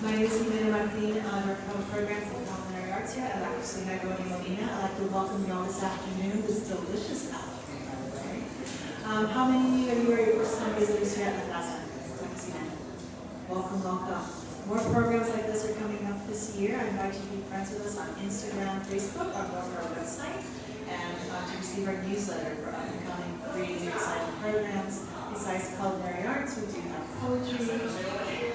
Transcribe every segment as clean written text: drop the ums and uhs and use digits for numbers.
My name is Jimena Martin. I'm our program for culinary arts here at La Cocina Molina. I'd like to welcome you all this afternoon. This delicious afternoon, by the way. How many of you are your first time visitors here at La Plaza? Welcome, welcome. More programs like this are coming up this year. I invite you to be friends with us on Instagram, Facebook, or go to our website, and to receive our newsletter for upcoming free and exciting programs. Besides culinary arts, we do have poetry.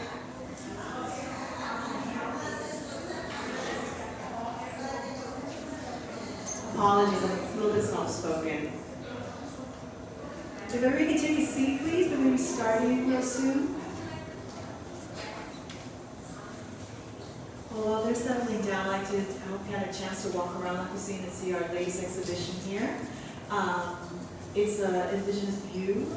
Apologies, I'm a little bit soft-spoken. If everybody can take a seat, please, we're going to be starting real soon. Well, while they're settling down, I hope you had a chance to walk around La Cocina and see our latest exhibition here. It's an indigenous view,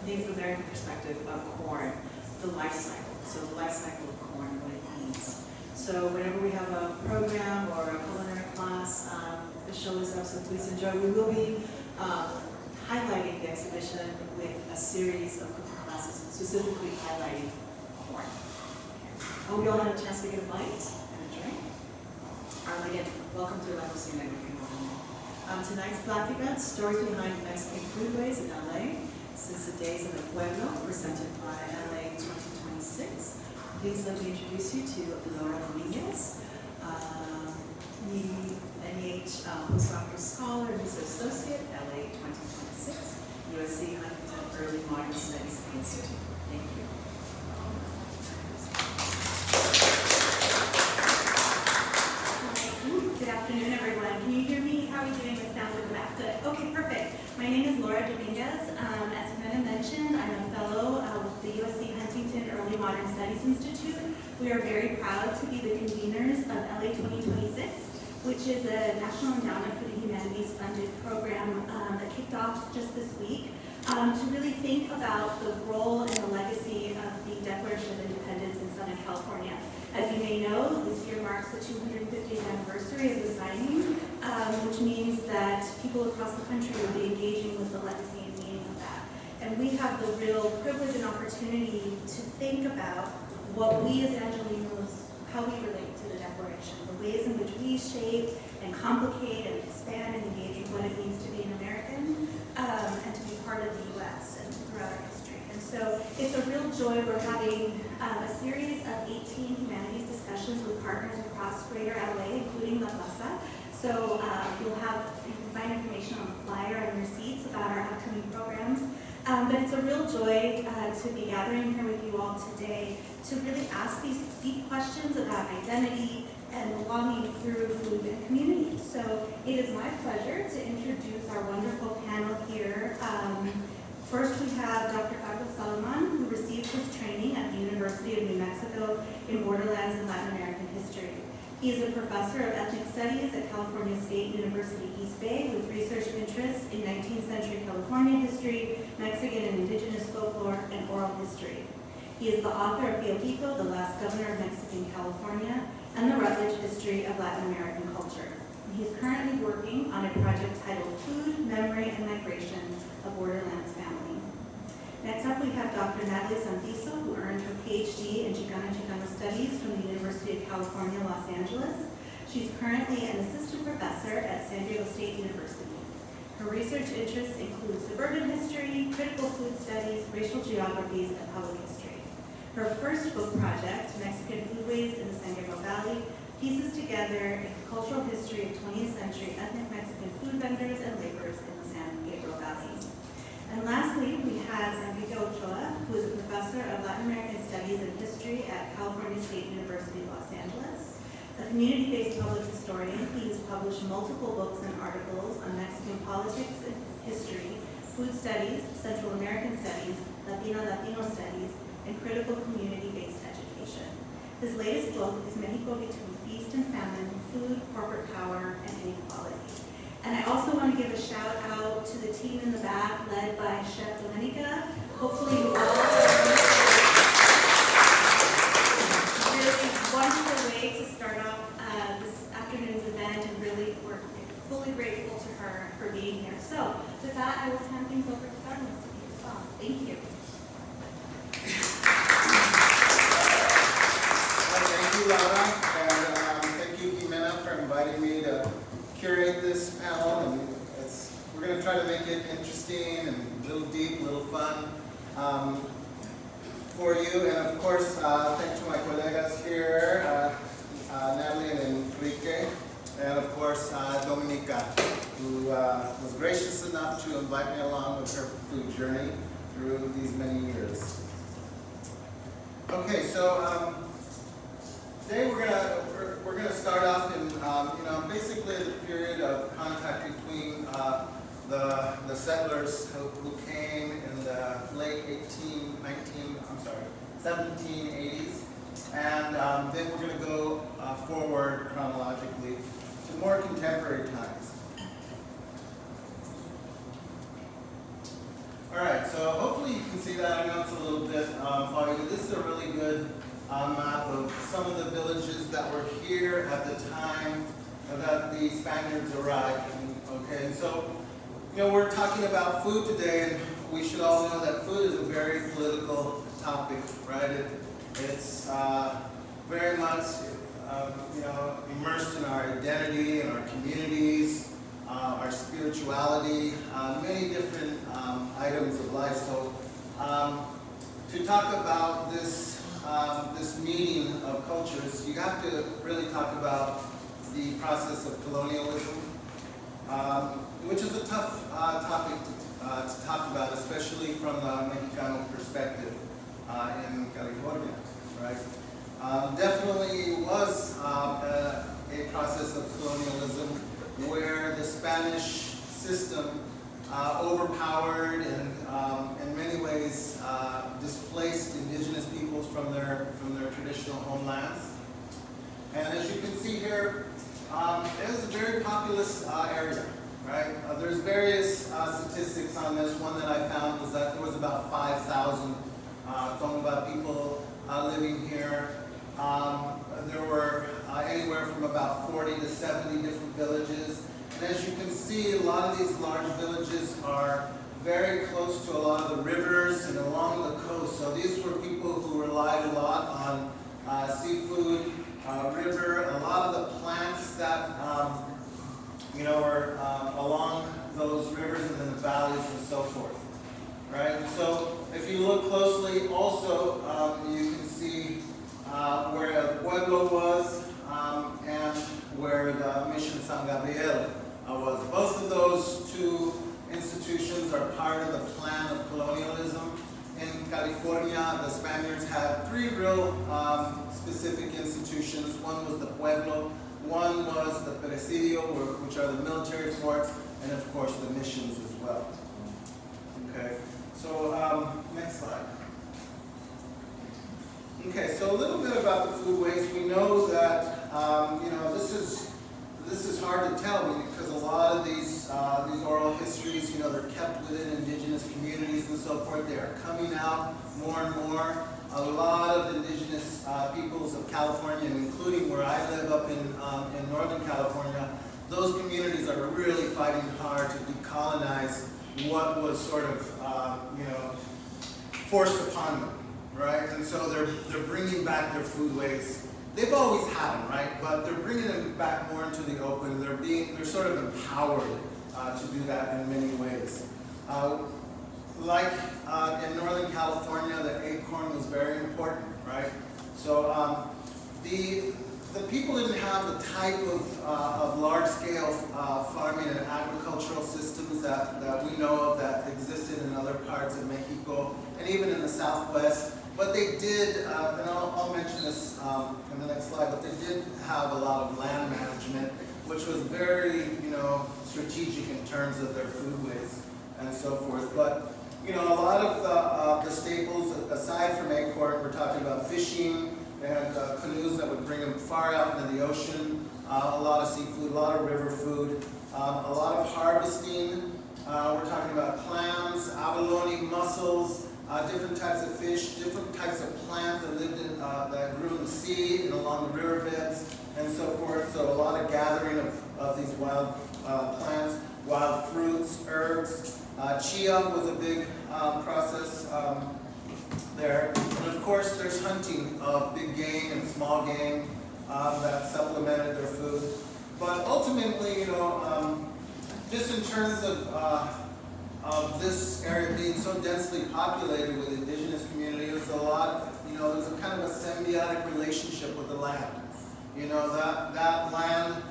Native American perspective of corn, the life cycle. So the life cycle of corn and what it means. So whenever we have a program or a culinary class, the show is up, so please enjoy. We will be highlighting the exhibition with a series of cooking classes, specifically highlighting corn. I hope you all had a chance to get a bite and a drink. Again, welcome to La Cocina. Tonight's Plática, stories behind Mexican foodways in LA since the days of the Pueblo, presented by LA 2026. Please let me introduce you to Laura Dominica, the NEH postdoctoral scholar and research associate, LA 2026, USC Huntington Early Modern Studies Institute. Thank you. Good afternoon, everyone. Can you hear me? How are we doing with sound in the back? Good. Okay, perfect. My name is Laura Dominguez. As Jimena mentioned, I'm a fellow with the USC Huntington Early Modern Studies Institute. We are very proud to be the conveners of LA 2026, which is a National Endowment for the Humanities funded program that kicked off just this week to really think about the role and the legacy of the Declaration of Independence in Southern California. As you may know, this year marks the 250th anniversary of the signing, which means that people across the country will be engaging with the legacy and meaning of that. And we have the real privilege and opportunity to think about what we as Angelenos, how we relate to the Declaration, the ways in which we shape and complicate and expand and engage with what it means to be an American and to be part of the U.S. and throughout our history. And so it's a real joy. We're having a series of 18 humanities discussions with partners across Greater LA, including La Plaza. So you can find information on the flyer and receipts about our upcoming programs. But it's a real joy to be gathering here with you all today to really ask these deep questions about identity and belonging through food and community. So it is my pleasure to introduce our wonderful panel here. First, we have Dr. Salomon, who received his training at the University of New Mexico in Borderlands and Latin American history. He is a professor of ethnic studies at California State University East Bay with research interests in 19th century California history, Mexican and indigenous folklore, and oral history. He is the author of Piojito, the Last Governor of Mexican California, and the Rutledge History of Latin American Culture. He is currently working on a project titled Food, Memory, and Migration, a Borderlands Family. Next up, we have Dr. Natalie Santizo, who earned her PhD in Chicano Studies from the University of California, Los Angeles. She's currently an assistant professor at San Diego State University. Her research interests include suburban history, critical food studies, racial geographies, and public history. Her first book project, Mexican Foodways in the San Diego Valley, pieces together a cultural history of 20th century ethnic Mexican food vendors and laborers in the San Gabriel Valley. And lastly, we have Enrique Ochoa, who is a professor of Latin American Studies and History at California State University, Los Angeles. A community-based public historian, he has published multiple books and articles on Mexican politics and history, food studies, Central American studies, Latino studies, and critical community-based education. His latest book is Mexico Between Feast and Famine, Food, Corporate Power, and Inequality. And I also want to give a shout out to the team in the back led by Chef Dominica. Hopefully you all really wonderful way to start off this afternoon's event, and really we're fully grateful to her for being here. So with that, I will hand things over to Carlos to kick us off. Thank you. Laura, and thank you, Jimena, for inviting me to curate this panel. And we're going to try to make it interesting and a little deep, a little fun for you. And of course, thanks to my colegas here, Natalie and Enrique, and of course, Dominica, who was gracious enough to invite me along with her food journey through these many years. Okay, so today we're gonna start off in basically the period of contact between the settlers who came in the late 1780s, and then we're gonna go forward chronologically to more contemporary times. All right, so hopefully you can see that. I know it's a little bit foggy. This is a really good map of some of the villages that were here at the time that the Spaniards arrived. Okay, and so we're talking about food today, and we should all know that food is a very political topic, right? It's very much immersed in our identity and our communities. Our spirituality, many different items of life. So to talk about this meeting of cultures, you have to really talk about the process of colonialism, which is a tough topic to talk about, especially from the Mexicano perspective in California, right? Definitely was a process of colonialism where the Spanish system overpowered and in many ways displaced indigenous peoples from their traditional homelands. And as you can see here, it was a very populous area, right? There's various statistics on this. One that I found was that there was about 5,000 Tonga people living here. There were anywhere from about 40 to 70 different villages. And as you can see, a lot of these large villages are very close to a lot of the rivers and along the coast. So these were people who relied a lot on seafood, river, a lot of the plants that were along those rivers and in the valleys and so forth. Right? And so if you look closely also, you can see where Pueblo was and where the Mission San Gabriel was. Both of those two institutions are part of the plan of colonialism. In California, the Spaniards had three real specific institutions. One was the Pueblo, one was the Presidio, which are the military forts, and of course the missions as well. Okay, so next slide. Okay, so a little bit about the foodways. We know that this is hard to tell because a lot of these oral histories, they're kept within indigenous communities and so forth. They are coming out more and more. A lot of indigenous peoples of California, and including where I live up in Northern California, those communities are really fighting hard to decolonize what was sort of forced upon them. Right, and so they're bringing back their foodways. They've always had them, right? But they're bringing them back more into the open. They're sort of empowered to do that in many ways. Like in Northern California, the acorn was very important, right? So the people didn't have the type of large-scale farming and agricultural systems that we know of that existed in other parts of Mexico and even in the Southwest. But they did, and I'll mention this in the next slide, but they did have a lot of land management, which was very, strategic in terms of their foodways and so forth. But, a lot of the staples, aside from acorn, we're talking about fishing. They had canoes that would bring them far out into the ocean, a lot of seafood, a lot of river food, a lot of harvesting. We're talking about clams, abalone, mussels, different types of fish, different types of plant that lived in, that grew in the sea and along the riverbeds and so forth. So a lot of gathering of these wild plants, wild fruits, herbs. Chia was a big process there. And of course there's hunting of big game and small game. that supplemented their food. But ultimately, just in terms of this area being so densely populated with indigenous community, there's a lot, there's a kind of a symbiotic relationship with the land. That land,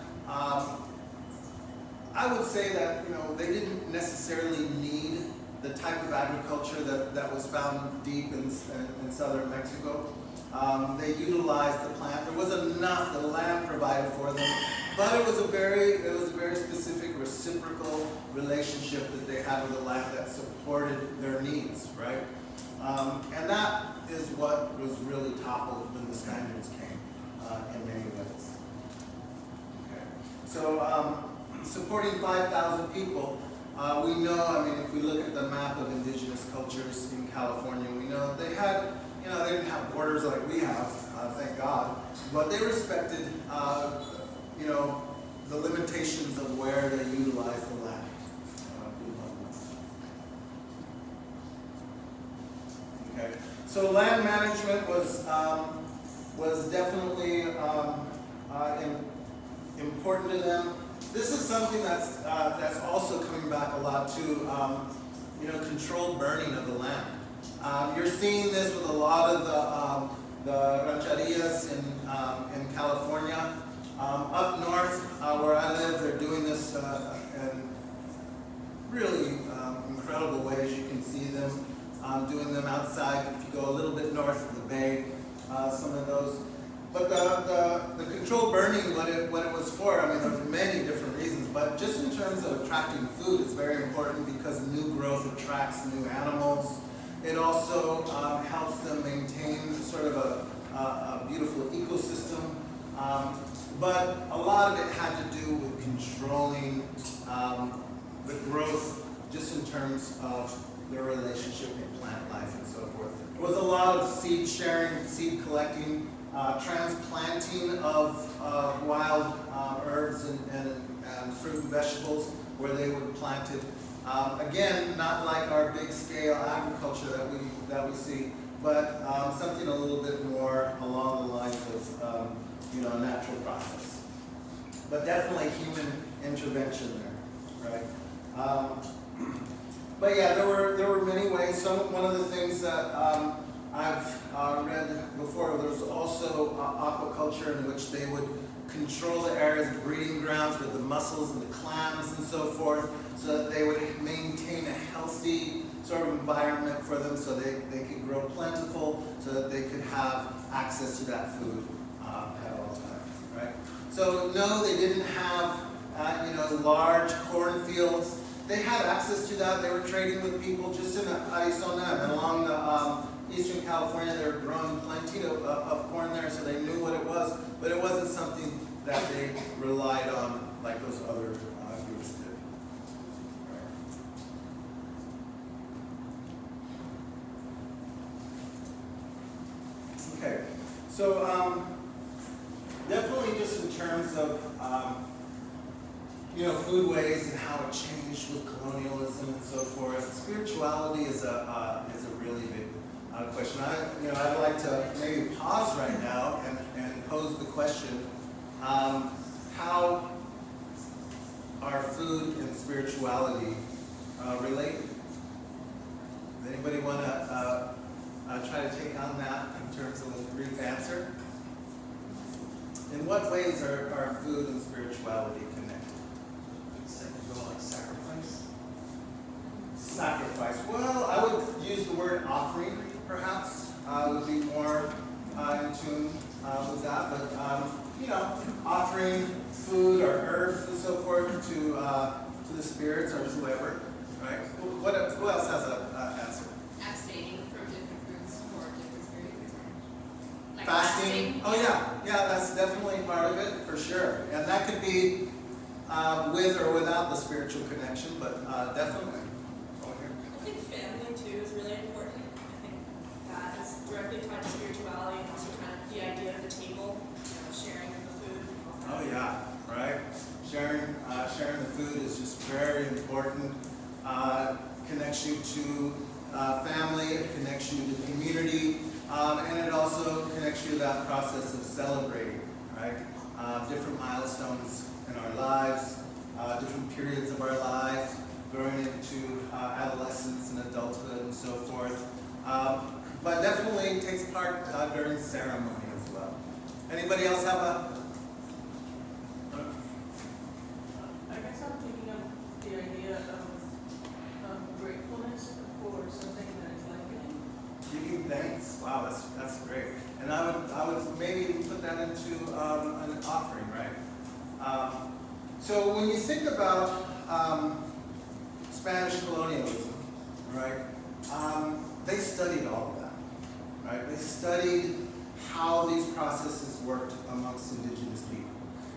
I would say that, they didn't necessarily need the type of agriculture that was found deep in southern Mexico. They utilized the plant. There was enough, the land provided for them, but it was a very specific reciprocal relationship that they had with the land that supported their needs, right? And that is what was really toppled when the Spaniards came, in many ways. Okay. So, supporting 5,000 people, we know, if we look at the map of indigenous cultures in California, we know they had, they didn't have borders like we have, thank God, but they respected, the limitations of where they utilized the land. Okay, so land management was definitely important to them. This is something that's also coming back a lot too. Controlled burning of the land. You're seeing this with a lot of the rancherias in California. Up north, where I live, they're doing this in really incredible ways. You can see them doing them outside. If you go a little bit north of the bay, some of those. But the controlled burning, what it was for, there's many different reasons, but just in terms of attracting food, it's very important because new growth attracts new animals. It also helps them maintain sort of a beautiful ecosystem. But a lot of it had to do with controlling the growth just in terms of their relationship with plant life and so forth. There was a lot of seed sharing, seed collecting, transplanting of wild herbs and fruit and vegetables where they would plant it. Again, not like our big scale agriculture that we see, but something a little bit more along the lines of a natural process. But definitely human intervention there, right? But yeah, there were many ways. One of the things that I've read before, there's also aquaculture in which they would control the areas of breeding grounds with the mussels and the clams and so forth, so that they would maintain a healthy sort of environment for them so they could grow plentiful, so that they could have access to that food at all times, right? So no, they didn't have large cornfields. They had access to that. They were trading with people just in Arizona and along the Eastern California. They were growing plenty of corn there, so they knew what it was, but it wasn't something that they relied on like those other groups did. Right. Okay, so definitely just in terms of foodways and how it changed with colonialism and so forth. Spirituality is a really big question. I'd like to maybe pause right now and pose the question: how are food and spirituality related? Does anybody want to try to take on that in terms of a brief answer? In what ways are food and spirituality connected? Like sacrifice? Sacrifice. Well, I would use the word offering, perhaps. Would be more in tune with that. But offering food or herbs and so forth to the spirits or whoever, right? Who else has an answer? Abstaining from different foods for different periods. Like Fasting. Oh yeah, that's definitely part of it for sure, and that could be with or without the spiritual connection, but definitely. I think family too is really important. I think that is directly tied to spirituality and also kind of the idea of the table, sharing of the food. Oh yeah, right. Sharing the food is just very important. Connects you to family, it connects you to community, and it also connects you to that process of celebrating, right? Different milestones in our lives, different periods of our lives, growing into adolescence and adulthood and so forth. But definitely takes part during ceremony as well. Anybody else have a? I guess I'm thinking of the idea of gratefulness for something that is lacking. Giving thanks. Wow, that's great. And I would maybe put that into an offering, right? So when you think about Spanish colonialism, right? They studied all of that, right? They studied how these processes worked amongst indigenous people.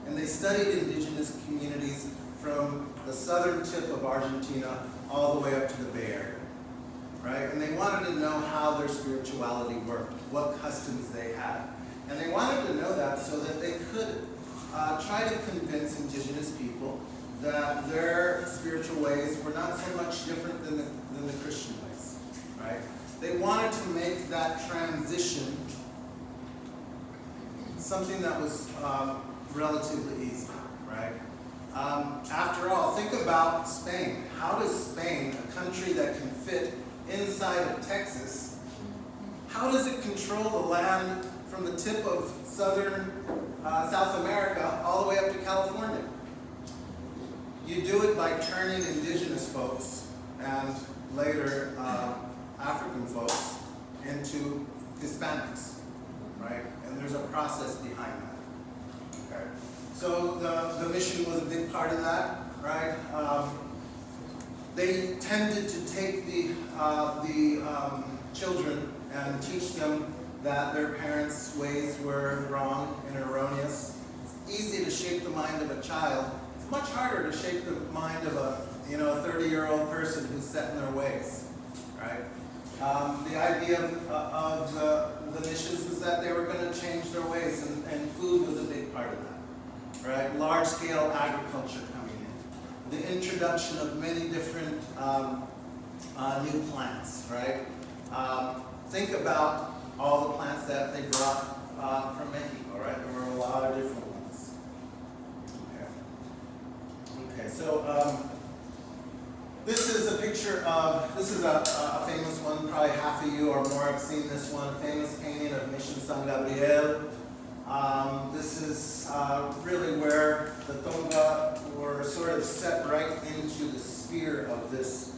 And they studied indigenous communities from the southern tip of Argentina all the way up to the Bay Area, right? And they wanted to know how their spirituality worked, what customs they had. And they wanted to know that so that they could try to convince indigenous people that their spiritual ways were not so much different than the Christian ways, right? They wanted to make that transition something that was relatively easy, right? After all, think about Spain. How does Spain, a country that can fit inside of Texas, how does it control the land from the tip of southern South America all the way up to California? You do it by turning indigenous folks and later African folks into Hispanics, right? And there's a process behind that. Okay. So the mission was a big part of that, right? They tended to take the children and teach them that their parents' ways were wrong and erroneous. It's easy to shape the mind of a child. It's much harder to shape the mind of a 30-year-old person who's set in their ways, right? The idea of the missions was that they were going to change their ways, and food was a big part of that, right? Large-scale agriculture coming in, the introduction of many different new plants, right? Think about all the plants that they brought from Mexico, right? There were a lot of different ones. Okay, so this is a picture of, this is a famous one, probably half of you or more have seen this one, famous painting of Mission San Gabriel. This is really where the Tonga were sort of set right into the sphere of this,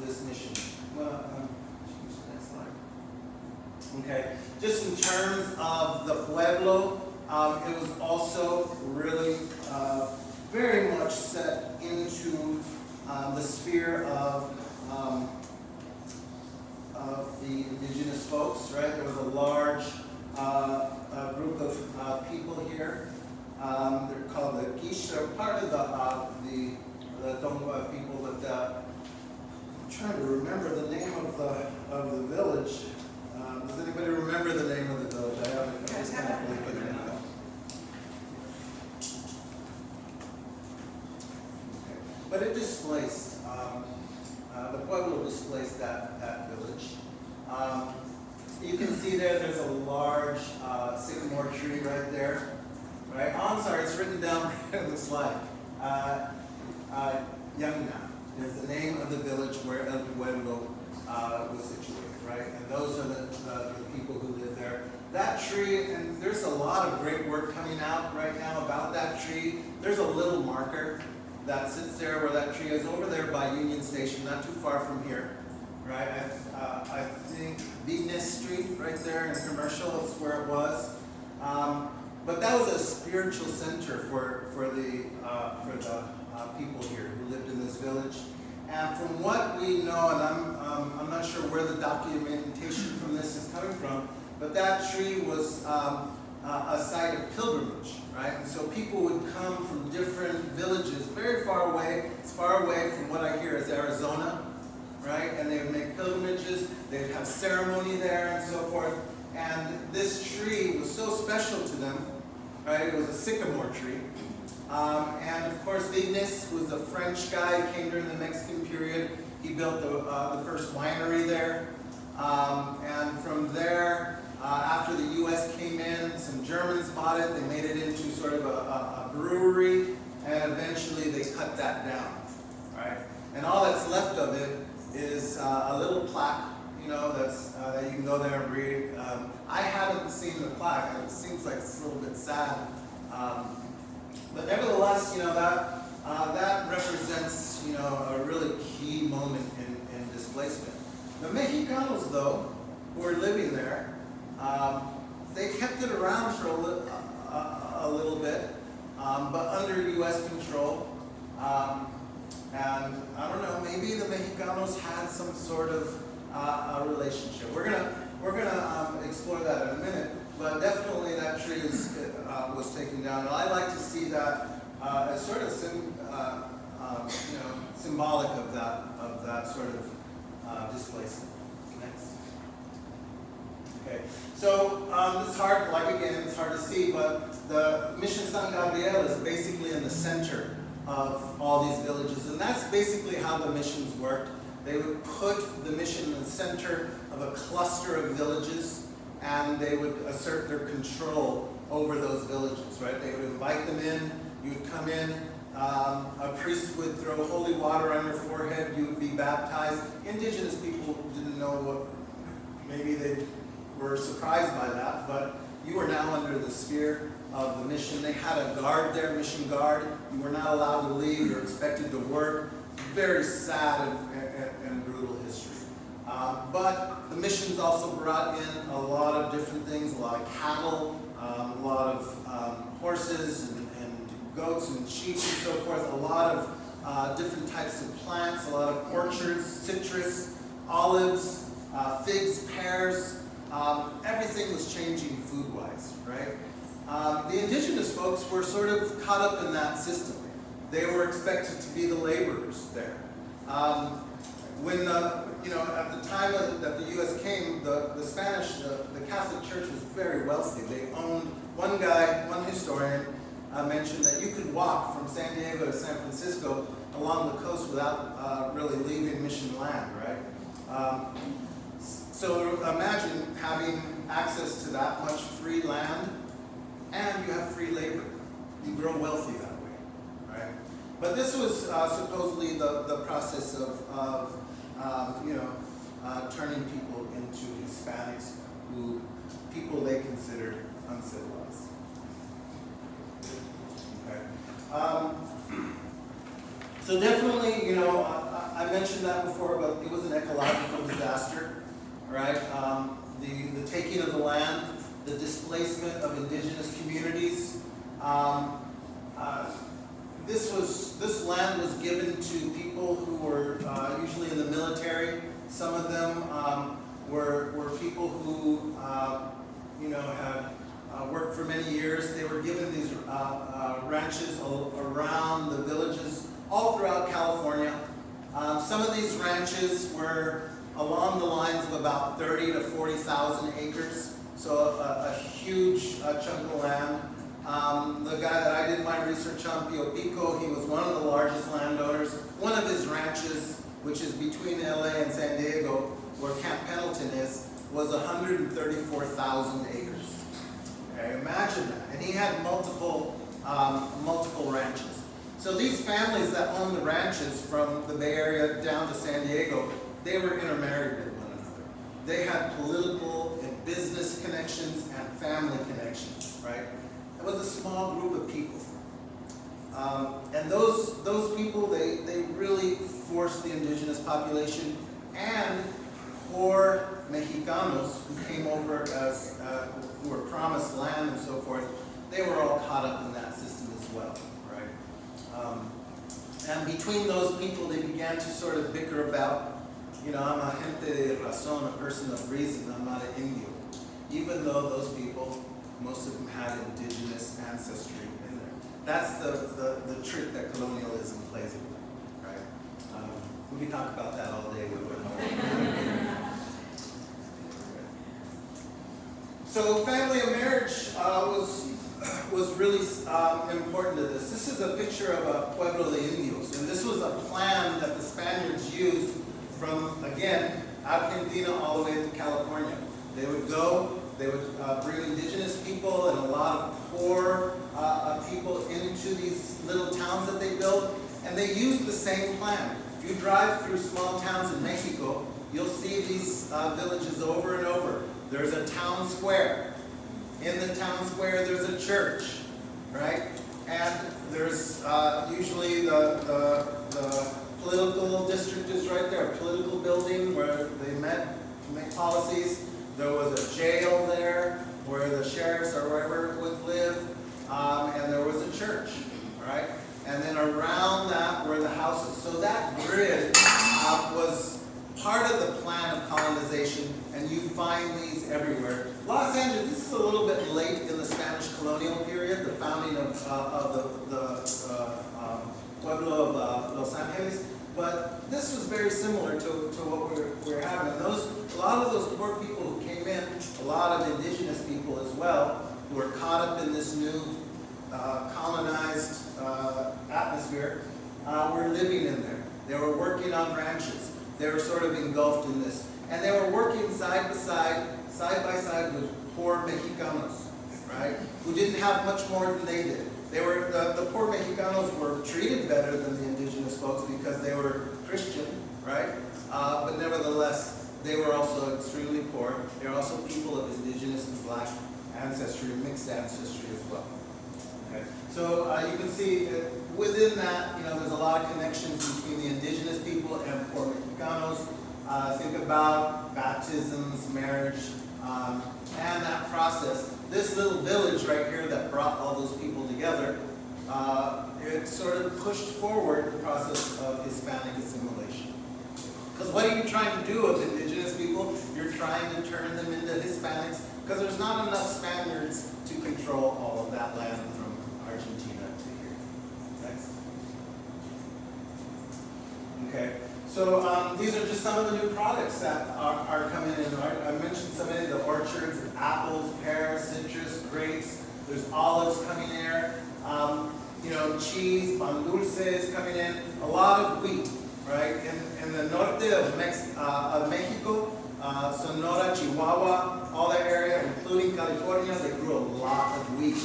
this mission. Change the next slide. Okay, just in terms of the Pueblo, it was also really very much set into the sphere of the indigenous folks, right? There was a large group of people here. They're called the Quiche. They're part of the Tonga people, but I'm trying to remember the name of the village. Does anybody remember the name of the village? I haven't. I just can't believe it now. But it displaced, the Pueblo displaced that village. You can see there's a large sycamore tree right there. Right? Oh, I'm sorry, it's written down right on the slide. Yamina is the name of the village where El Pueblo was situated, right? And those are the people who live there. That tree, and there's a lot of great work coming out right now about that tree. There's a little marker that sits there where that tree is over there by Union Station, not too far from here, right? I think Venus Street right there in Commercial is where it was. But that was a spiritual center for the people here who lived in this village. And from what we know, and I'm not sure where the documentation from this is coming from, but that tree was a site of pilgrimage, right? And so people would come from different villages, very far away, as far away from what I hear is Arizona, right? And they would make pilgrimages, they'd have ceremony there and so forth. And this tree was so special to them, right? It was a sycamore tree. And of course, Vignes was a French guy, came during the Mexican period. He built the first winery there. And from there, After the U.S. came in, some Germans bought it. They made it into sort of a brewery, and eventually they cut that down, right? And all that's left of it is a little plaque, you know, that you can go there and read. I haven't seen the plaque. It seems like it's a little bit sad, but nevertheless, you know, that represents, you know, a really key moment in displacement. The Mexicanos, though, who are living there, they kept it around for a little bit, but under U.S. control. And I don't know, maybe the Mexicanos had some sort of a relationship. We're gonna explore that in a minute, but definitely that tree was taken down. And I like to see that as sort of you know, symbolic of that sort of displacement. Next. Okay, so it's hard, like again, it's hard to see, but the Mission San Gabriel is basically in the center of all these villages, and that's basically how the missions worked. They would put the mission in the center of a cluster of villages, and they would assert their control over those villages, right? They would invite them in, you would come in, a priest would throw holy water on your forehead, you would be baptized. Indigenous people didn't know what, maybe they were surprised by that, but you are now under the sphere of the mission. They had a guard there, mission guard. You were not allowed to leave. You're expected to work. Very sad and brutal history. But the missions also brought in a lot of different things, a lot of cattle, a lot of horses and goats and sheep and so forth, a lot of different types of plants, a lot of orchards, citrus, olives, figs, pears. Everything was changing food-wise, right? The indigenous folks were sort of caught up in that system. They were expected to be the laborers there. When you know, at the time that the U.S. came, the Spanish, the Catholic Church was very wealthy. They owned, one historian mentioned that you could walk from San Diego to San Francisco along the coast without really leaving mission land, right? So imagine having access to that much free land, and you have free labor. You grow wealthy that way, right? But this was supposedly the process of you know, turning people into Hispanics, people they considered uncivilized. Okay. So definitely, you know, I mentioned that before, but it was an ecological disaster, right? The taking of the land, the displacement of indigenous communities. This land was given to people who were usually in the military. Some of them were people who you know, had worked for many years. They were given these ranches around the villages all throughout California. Some of these ranches were along the lines of about 30 to 40,000 acres, so a huge chunk of land. The guy that I did my research on, Pio Pico, he was one of the largest landowners. One of his ranches, which is between LA and San Diego, where Camp Pendleton is, was 134,000 acres. Okay, imagine that. And he had multiple ranches. So these families that owned the ranches from the Bay Area down to San Diego, they were intermarried with one another. They had political and business connections and family connections, right? It was a small group of people. And those people, they really forced the indigenous population and poor Mexicanos who came over as, who were promised land and so forth, they were all caught up in that system as well, right? And between those people, they began to sort of bicker about, you know, I'm a gente de razón, a person of reason, I'm not an Indio. Even though those people, most of them had indigenous ancestry in there. That's the trick that colonialism plays with, right? We can talk about that all day. So family and marriage was really important to this. This is a picture of a Pueblo de Indios, and this was a plan that the Spaniards used from, again, Argentina all the way to California. They would go they would bring indigenous people and a lot of poor people into these little towns that they built, and they used the same plan. If you drive through small towns in Mexico, you'll see these villages over and over. There's a town square. In the town square, there's a church, right? And there's usually the political district is right there, a political building where they met to make policies. There was a jail there where the sheriffs or wherever would live, and there was a church, right? And then around that were the houses. So that grid was part of the plan of colonization, and you find these everywhere. Los Angeles, this is a little bit late in the Spanish colonial period, the founding of the Pueblo of Los Angeles, but this was very similar to what we're having. And a lot of those poor people who came in, a lot of indigenous people as well, who were caught up in this new colonized atmosphere, were living in there. They were working on ranches. They were sort of engulfed in this. And they were working side by side with poor Mexicanos, right? Who didn't have much more than they did. They were, the poor Mexicanos were treated better than the indigenous folks because they were Christian, right? But nevertheless, they were also extremely poor. They were also people of indigenous and black ancestry, mixed ancestry as well. Okay. So you can see within that, there's a lot of connections between the indigenous people and poor Mexicanos. Think about baptisms, marriage, and that process. This little village right here that brought all those people together, it sort of pushed forward the process of Hispanic assimilation. Because what are you trying to do with indigenous people? You're trying to turn them into Hispanics, because there's not enough Spaniards to control all of that land from Argentina to here. Next. Okay. So these are just some of the new products that are coming in. I mentioned some of the orchards, apples, pears, citrus, grapes. There's olives coming there. Cheese, pan dulce is coming in. A lot of wheat, right? In the norte of Mexico, Sonora, Chihuahua, all that area, including California, they grew a lot of wheat,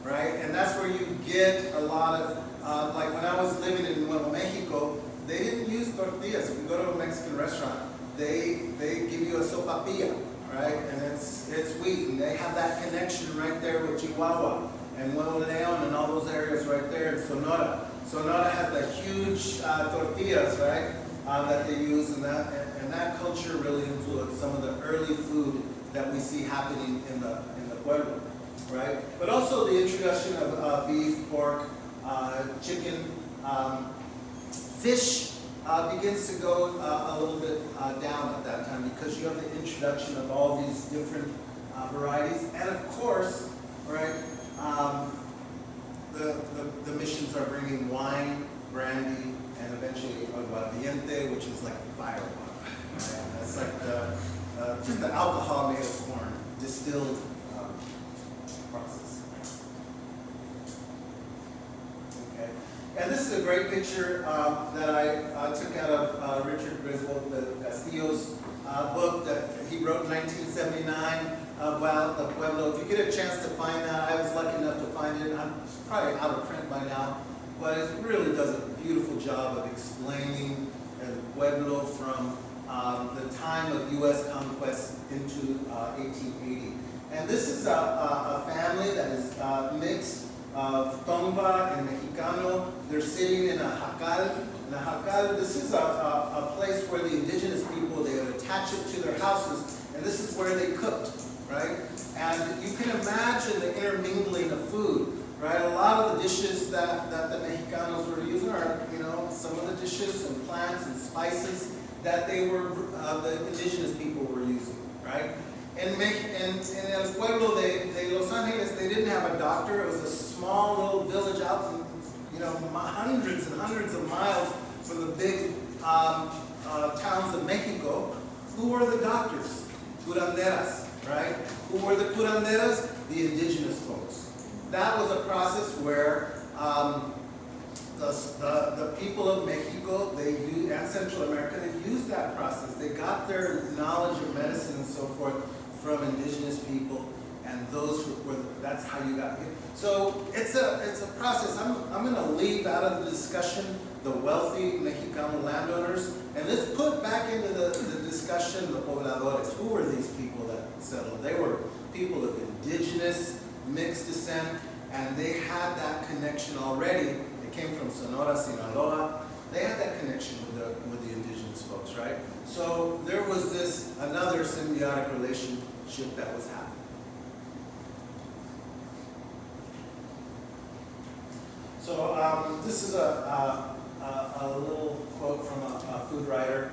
right? And that's where you get a lot of, like when I was living in Nuevo Mexico, they didn't use tortillas. If you go to a Mexican restaurant, they give you a sopapilla, right? And it's wheat, and they have that connection right there with Chihuahua and Nuevo León and all those areas right there in Sonora. Sonora has the huge tortillas, right, that they use, and that culture really influenced some of the early food that we see happening in the Pueblo, right? But also the introduction of beef, pork, chicken. Fish begins to go a little bit down at that time because you have the introduction of all these different varieties. And of course, right, the missions are bringing wine, brandy, and eventually aguardiente, which is like fire water. Right? That's like just the alcohol made of corn, distilled process. Okay. And this is a great picture that I took out of Richard Griswold Castillo's book that he wrote in 1979 about the Pueblo. If you get a chance to find that, I was lucky enough to find it. It's probably out of print by now, but it really does a beautiful job of explaining the Pueblo from the time of U.S. conquest into 1880. And this is a family that is mixed of Tomba and Mexicano. They're sitting in a jacal. And a jacal, this is a place where the indigenous people, they would attach it to their houses, and this is where they cooked, right? And you can imagine the intermingling of food, right? A lot of the dishes that the Mexicanos were using are, some of the dishes and plants and spices that the indigenous people were using, right? In El Pueblo de Los Angeles, they didn't have a doctor. It was a small little village out in, hundreds and hundreds of miles from the big towns of Mexico. Who were the doctors? Curanderas, right? Who were the curanderas? The indigenous folks. That was a process where the people of Mexico, and Central America, they used that process. They got their knowledge of medicine and so forth from indigenous people, and those were that's how you got here. So it's a process. I'm going to leave out of the discussion the wealthy Mexicano landowners, and let's put back into the discussion the pobladores. Who were these people that settled? They were people of indigenous, mixed descent, and they had that connection already. They came from Sonora, Sinaloa. They had that connection with the indigenous folks, right? So there was this another symbiotic relationship that was happening. So this is a little quote from a food writer.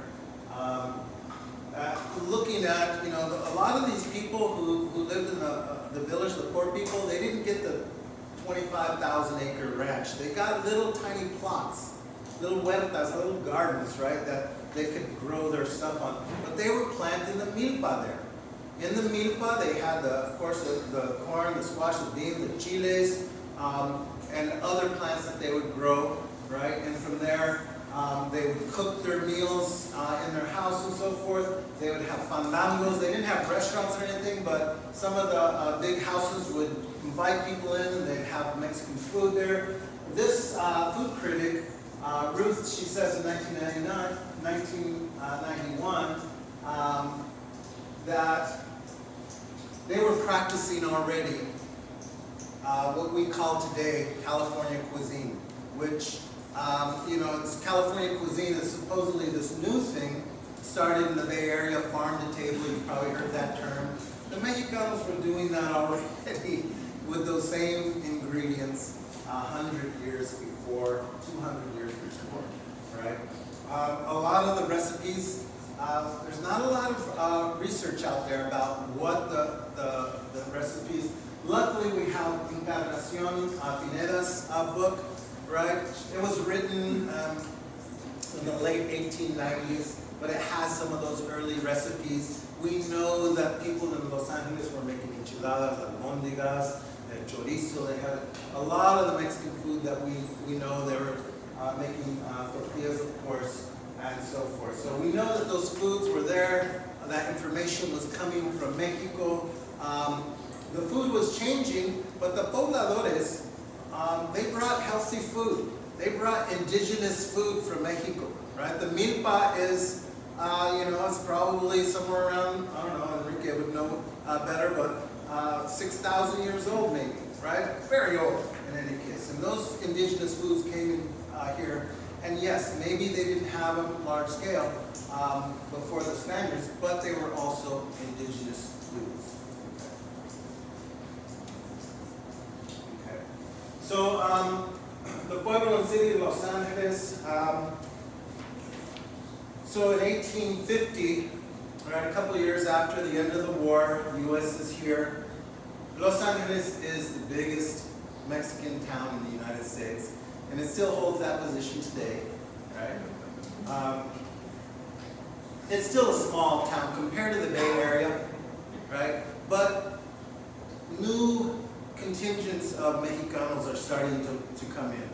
Looking at, a lot of these people who lived in the village, the poor people, they didn't get the 25,000 acre ranch. They got little tiny plots, little huertas, little gardens, right, that they could grow their stuff on. But they were planting the milpa there. In the milpa, they had, of course, the corn, the squash, the beans, the chiles, and other plants that they would grow, right? And from there, they would cook their meals in their house and so forth. They would have fandangos. They didn't have restaurants or anything, but some of the big houses would invite people in, and they'd have Mexican food there. This food critic, Ruth, she says in 1991, that they were practicing already what we call today California cuisine, which, it's California cuisine is supposedly this new thing, started in the Bay Area, farm to table, you've probably heard that term. The Mexicanos were doing that already with those same ingredients 100 years before, 200 years before, right? A lot of the recipes, there's not a lot of research out there about what the recipes. Luckily, we have Encarnación Pineda's book, right? It was written in the late 1890s, but it has some of those early recipes. We know that people in Los Angeles were making enchiladas, albóndigas, chorizo. They had a lot of the Mexican food that we know. They were making tortillas, of course, and so forth. So we know that those foods were there. That information was coming from Mexico. The food was changing, but the pobladores, they brought healthy food. They brought indigenous food from Mexico, right? The milpa is, it's probably somewhere around, I don't know, Enrique would know better, but 6,000 years old maybe, right? Very old in any case. And those indigenous foods came in here. And yes, maybe they didn't have them large scale before the Spaniards, but they were also indigenous foods. Okay. So the Pueblo and city of Los Angeles, so in 1850, right, a couple of years after the end of the war, the U.S. is here. Los Angeles is the biggest Mexican town in the United States, and it still holds that position today, right? It's still a small town compared to the Bay Area, right? But new contingents of Mexicanos are starting to come in,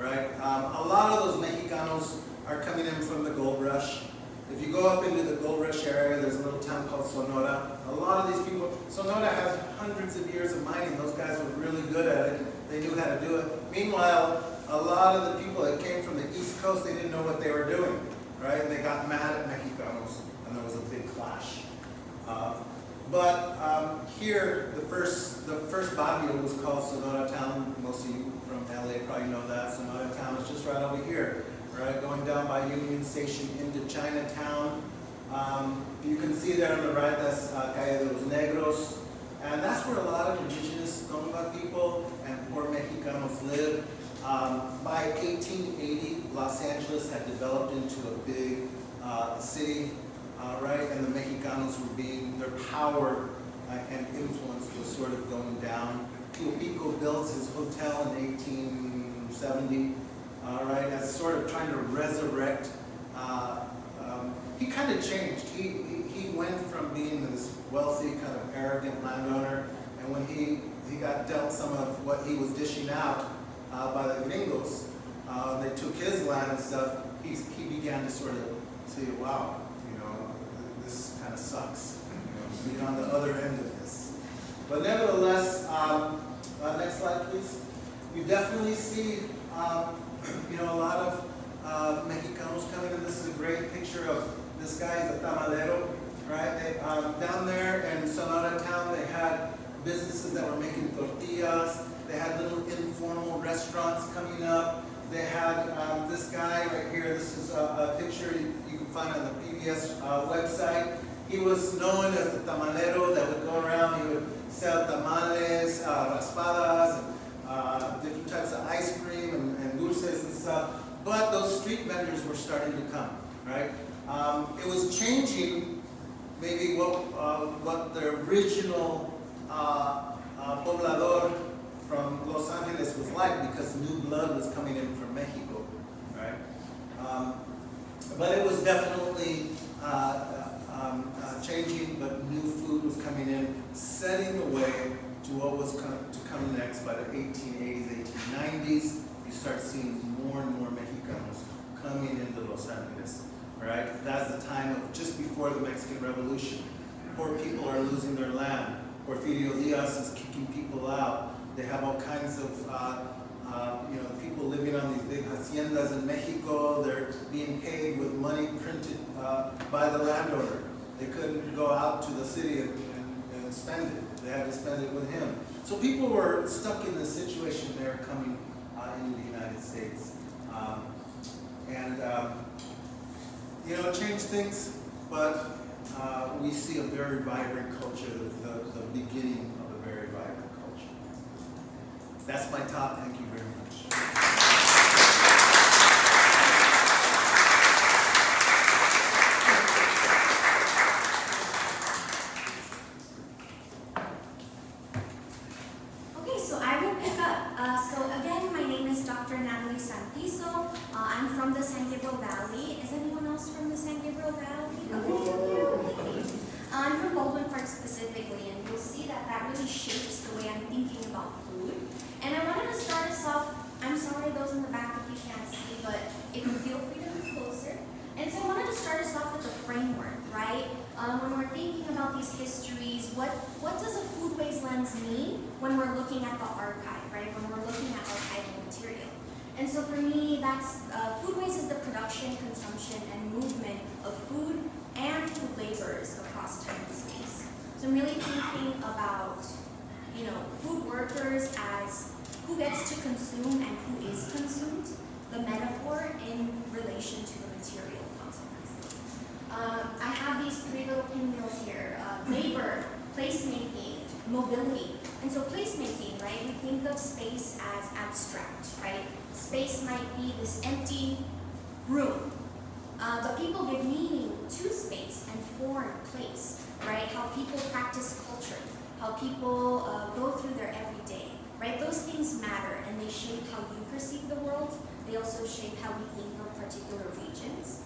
right? A lot of those Mexicanos are coming in from the gold rush. If you go up into the gold rush area, there's a little town called Sonora. A lot of these people, Sonora has hundreds of years of mining. Those guys were really good at it. They knew how to do it. Meanwhile, a lot of the people that came from the East Coast, they didn't know what they were doing, right? And they got mad at Mexicanos, and there was a big clash. But here, the first barrio was called Sonora Town. Most of you from LA probably know that. Sonora Town is just right over here, right? Going down by Union Station into Chinatown. You can see there on the right, that's Calle de los Negros. And that's where a lot of indigenous Tonga people and poor Mexicanos live. By 1880, Los Angeles had developed into a big city, right? And the Mexicanos were their power and influence was sort of going down. Pico built his hotel in 1870, right? As sort of trying to resurrect. He kind of changed. He went from being this wealthy, kind of arrogant landowner, and when he got dealt some of what he was dishing out by the gringos, they took his land and stuff. He began to sort of say, wow, this kind of sucks. be on the other end of this. But nevertheless, next slide, please. We definitely see, a lot of Mexicanos coming in. This is a great picture of this guy, the tamalero, right? Down there in Sonora town, they had businesses that were making tortillas. They had little informal restaurants coming up. They had this guy right here. This is a picture you can find on the PBS website. He was known as the tamalero that would go around. He would sell tamales, raspadas, different types of ice cream and dulces and stuff. But those street vendors were starting to come, right? It was changing maybe what the original poblador from Los Angeles was like, because new blood was coming in from Mexico, right? But it was definitely changing, but new food was coming in, setting the way to what was to come next. By the 1880s, 1890s, you start seeing more and more Mexicanos coming into Los Angeles, right? That's the time of just before the Mexican Revolution. Poor people are losing their land. Porfirio Diaz is kicking people out. They have all kinds of people living on these big haciendas in Mexico. They're being paid with money printed by the landowner. They couldn't go out to the city and spend it. They had to spend it with him. So people were stuck in this situation there coming into the United States. It changed things, but we see a very vibrant culture, the beginning of a very vibrant culture. That's my talk. Thank you very much. Okay, so I will pick up. So again, my name is Dr. Natalie Santizo. I'm from the San Gabriel Valley. Is anyone else from the San Gabriel Valley? Okay. I'm from Baldwin Park specifically, and you'll see that really shapes the way I'm thinking about food. And I wanted to start us off, I'm sorry those in the back if you can't see, but if you feel free to move closer. And so I wanted to start us off with a framework, right? When we're thinking about these histories, what does a Foodways lens mean when we're looking at the archive, right? When we're looking at archival material. And so for me, that's Foodways is the production, consumption, and movement of food and food laborers across time and space. So I'm really thinking about, food workers as who gets to consume and who is consumed, the metaphor in relation to the material consequences. I have these three little pinwheels here: labor, placemaking, mobility. And so placemaking, right? We think of space as abstract, right? Space might be this empty room, but people give meaning to space and form place, right? How people practice culture, how people go through their everyday, right? Those things matter, and they shape how you perceive the world. They also shape how we think of particular regions.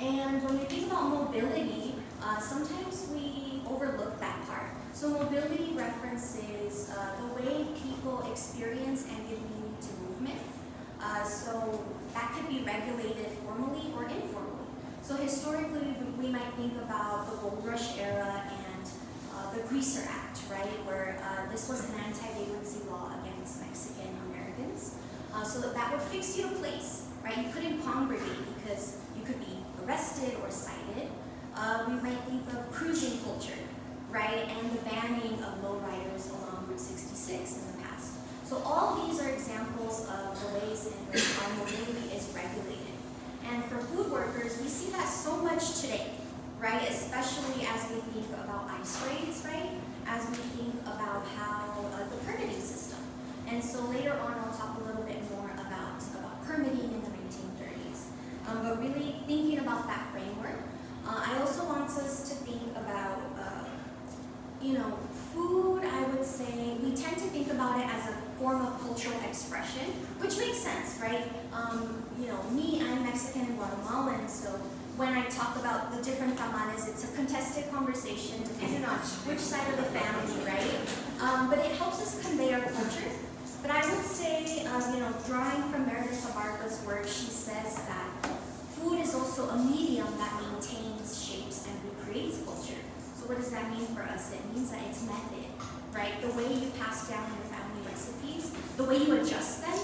And when we think about mobility, sometimes we overlook that part. So mobility references the way people experience and give meaning to movement. So that could be regulated formally or informally. So historically, we might think about the Gold Rush era and the Greaser Act, right, where this was an anti-vagrancy law against Mexican Americans. So that would fix you a place, right? You couldn't congregate because you could be arrested or cited. We might think of cruising culture, right, and the banning of lowriders along Route 66 in the past. So all these are examples of the ways in which our mobility is regulated. And for food workers, we see that so much today, right? Especially as we think about ICE raids, right? As we think about how the permitting system. And so later on, I'll talk a little bit more about permitting in the 1930s. But really thinking about that framework, I also want us to think about, food, I would say, we tend to think about it as a form of cultural expression, which makes sense, right? Me, I'm Mexican and Guatemalan, so when I talk about the different tamales, it's a contested conversation depending on which side of the family, right? But it helps us convey our culture. But I would say, drawing from Meredith Abarca's work, she says that food is also a medium that maintains, shapes, and recreates culture. So what does that mean for us? It means that it's method, right? The way you pass down your family recipes, the way you adjust them,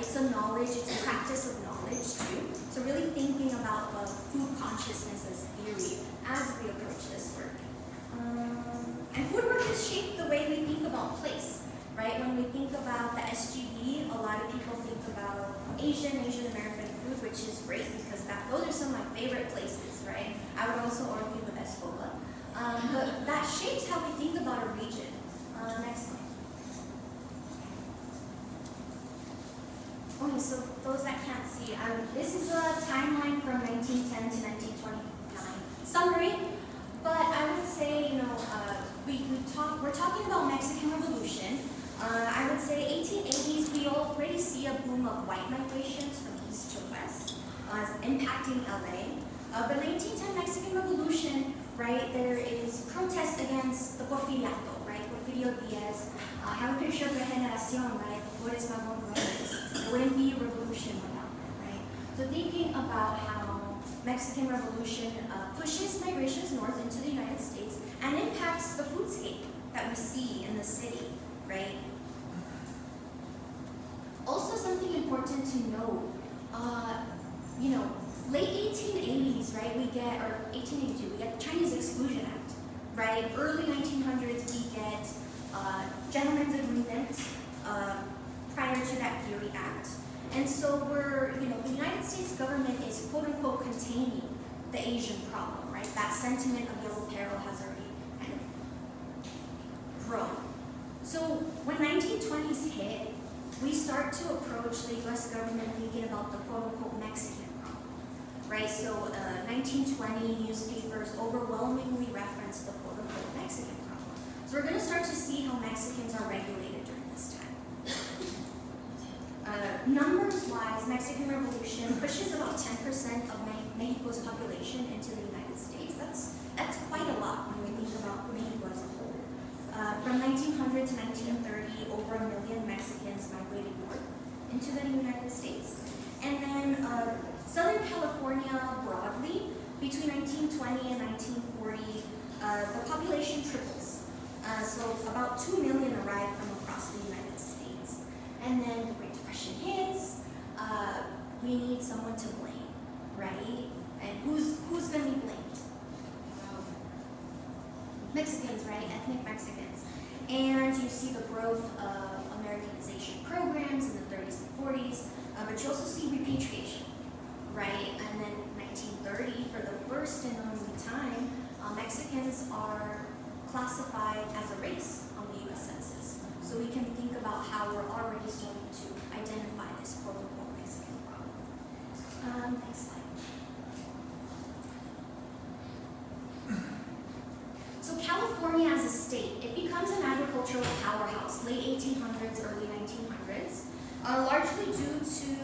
it's a knowledge, it's a practice of knowledge too. So really thinking about food consciousness as theory as we approach this work. And food work has shaped the way we think about place, right? When we think about the SGB, a lot of people think about Asian American food, which is great because those are some of my favorite places, right? I would also argue the best boba. But that shapes how we think about a region. Next slide. Okay, so those that can't see, this is a timeline from 1910 to 1929. Summary, but I would say, we're talking about Mexican Revolution. I would say 1880s, we already see a boom of white migrations from east to west, impacting LA. But 1910 Mexican Revolution, right, there is protest against the Porfiriato, right? Porfirio Diaz, have a picture of the generación, right? What is Mamon Brothers? There wouldn't be a revolution without them, right? So thinking about how Mexican Revolution pushes migrations north into the United States and impacts the foodscape that we see in the city, right? Also something important to note, late 1880s, right, or 1882, we get the Chinese Exclusion Act, right? Early 1900s, we get Gentlemen's Agreement prior to that Geary Act. And so the United States government is quote unquote containing the Asian problem, right? That sentiment of yellow peril has already kind of grown. So when 1920s hit, we start to approach the US government thinking about the quote unquote Mexican problem, right? So 1920 newspapers overwhelmingly reference the quote unquote Mexican problem. So we're going to start to see how Mexicans are regulated during this time. Numbers-wise, Mexican Revolution pushes about 10% of Mexico's population into the United States. That's quite a lot when we think about Mexico as a whole. From 1900 to 1930, over 1 million Mexicans migrated north into the United States. And then Southern California broadly, between 1920 and 1940, the population triples. So about 2 million arrived from across the United States. And then the Great Depression hits, we need someone to blame, right? And who's going to be blamed? Mexicans, right? Ethnic Mexicans. And you see the growth of Americanization programs in the 30s and 40s, but you also see repatriation, right? And then 1930, for the first and only time, Mexicans are classified as a race on the US Census. So we can think about how we're already starting to identify this quote-unquote Mexican problem. Next slide. So California as a state, it becomes an agricultural powerhouse, late 1800s, early 1900s, largely due to,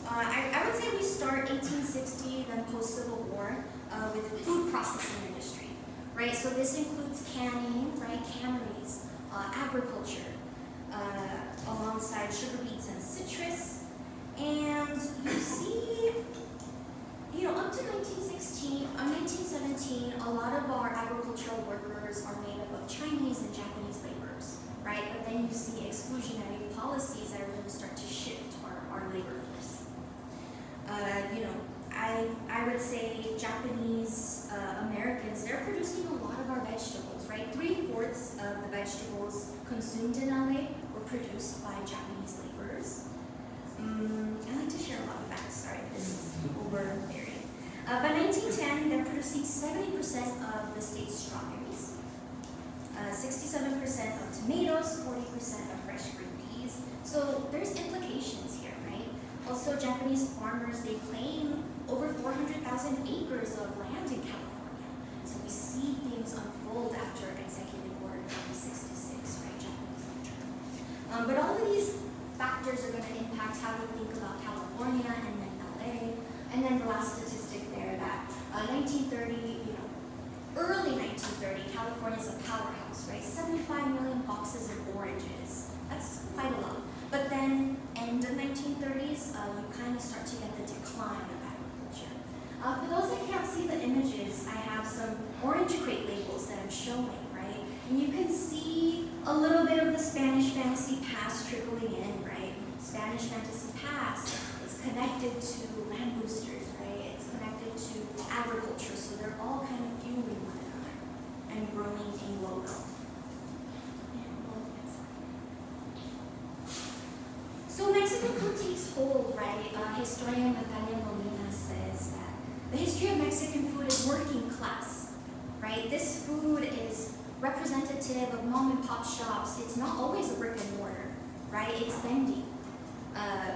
I would say we start 1860, then post-Civil War, with the food processing industry, right? So this includes canning, right, canneries, agriculture, alongside sugar beets and citrus. And you see, up to 1917, a lot of our agricultural workers are made up of Chinese and Japanese laborers, right? But then you see exclusionary policies that are going to start to shift our labor force. I would say Japanese Americans, they're producing a lot of our vegetables, right? 3/4 of the vegetables consumed in LA were produced by Japanese laborers. I like to share a lot of facts, sorry, this is over-buried. By 1910, they're producing 70% of the state's strawberries, 67% of tomatoes, 40% of fresh green peas. So there's implications here, right? Also, Japanese farmers, they claim over 400,000 acres of land in California. So we see things unfold after Executive Order 66, right? Japanese intern. But all of these factors are going to impact how we think about California and then LA. And then the last statistic there that 1930, early 1930, California is a powerhouse, right? 75 million boxes of oranges. That's quite a lot. But then, end of 1930s, you kind of start to get the decline of agriculture. For those that can't see the images, I have some orange crate labels that I'm showing, right? And you can see a little bit of the Spanish fantasy past trickling in, right? Spanish fantasy past is connected to land boosters, right? It's connected to agriculture, so they're all kind of fueling one another and growing in global. So Mexican food takes hold, right? Historian Natalie says that the history of Mexican food is working class, right? This food is representative of mom and pop shops. It's not always a brick and mortar, right? It's vending.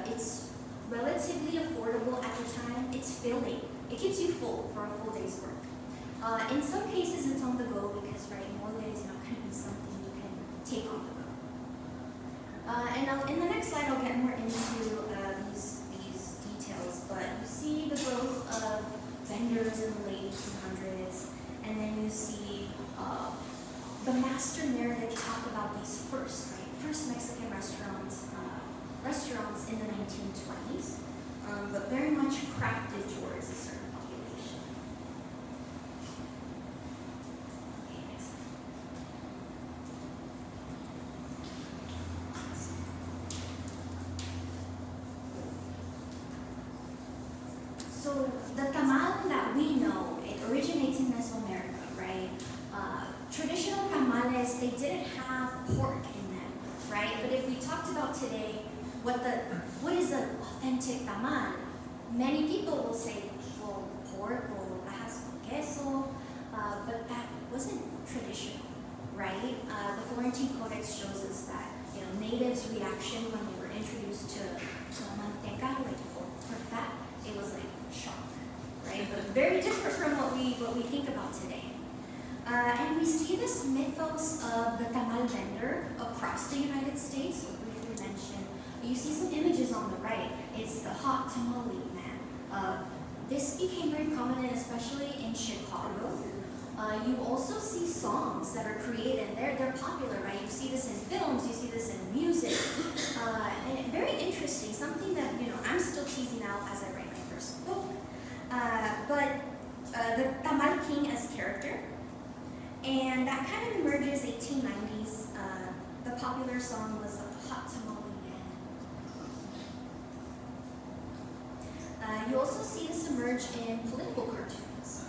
It's relatively affordable at the time. It's filling. It keeps you full for a full day's work. In some cases, it's on the go because, right, mole is not going to be something you can take on the go. And in the next slide, I'll get more into these details, but you see the growth of vendors in the late 1800s, and then you see the master narrative talk about these first Mexican restaurants in the 1920s, but very much crafted towards a certain population. Okay, next slide. So the tamal that we know, it originates in Mesoamerica, right? Traditional tamales, they didn't have pork in them, right? But if we talked about today, what is an authentic tamal? Many people will say, well, pork or rajas con queso, but that wasn't traditional, right? The Florentine Codex shows us that, natives' reaction when they were introduced to manteca, like pork fat, it was like shock, right? But very different from what we think about today. And we see this mythos of the tamal vendor across the United States, so briefly mentioned. You see some images on the right. It's the hot tamale man. This became very prominent, especially in Chicago. You also see songs that are created. They're popular, right? You see this in films. You see this in music. And very interesting. Something that I'm still teasing out as I write my first book. But the Tamal King as character. And that kind of emerges 1890s. The popular song was the Hot Tamale Man. You also see this emerge in political cartoons.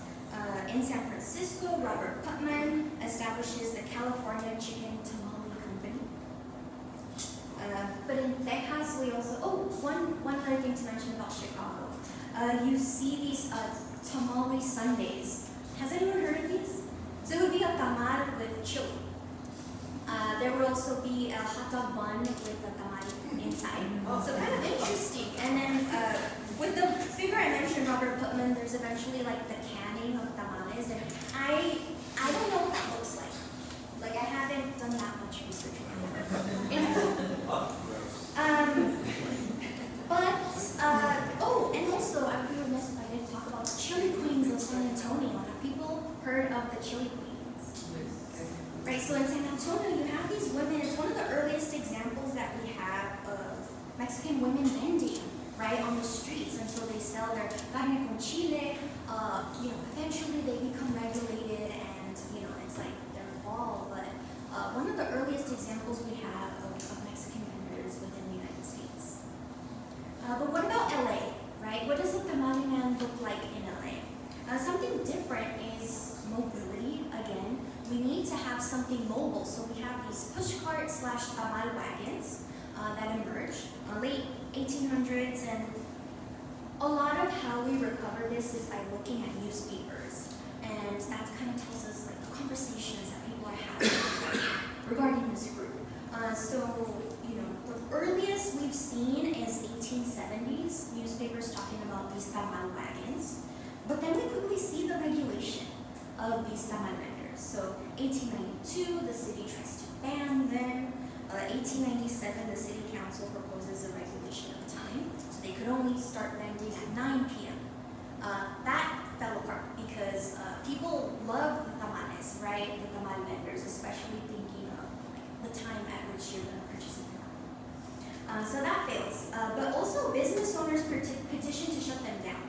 In San Francisco, Robert Putnam establishes the California Chicken Tamale Company. But in Texas, we also, one other thing to mention about Chicago. You see these tamale sundaes. Has anyone heard of these? So it would be a tamal with chili. There would also be a hot dog bun with a tamal inside. So kind of interesting. And then with the figure I mentioned, Robert Putnam, there's eventually like the canning of tamales. And I don't know what that looks like. Like I haven't done that much research on it. And also I would be remiss if I didn't talk about the chili queens of San Antonio. Have people heard of the chili queens? Right, so in San Antonio you have these women. It's one of the earliest examples that we have of Mexican women vending, right, on the streets. And so they sell their carne con chile. Eventually they become regulated and, it's like their fall. But one of the earliest examples we have of Mexican vendors within the United States. But what about LA, right? What does a tamale man look like in LA? Something different is mobility. Again, we need to have something mobile. So we have these push cart / tamal wagons that emerged late 1800s, and a lot of how we recover this is by looking at newspapers, and that kind of tells us like the conversations that people are having regarding this group. The earliest we've seen is 1870s newspapers talking about these tamal wagons. But then we quickly see the regulation of these tamal vendors. So 1892, the city tries to ban them. 1897, the city council proposes a regulation of time. So they could only start vending at 9 p.m. That fell apart because people love the tamales, right? The tamal vendors, especially thinking of the time at which you're going to purchase a tamal. So that fails. But also business owners petition to shut them down.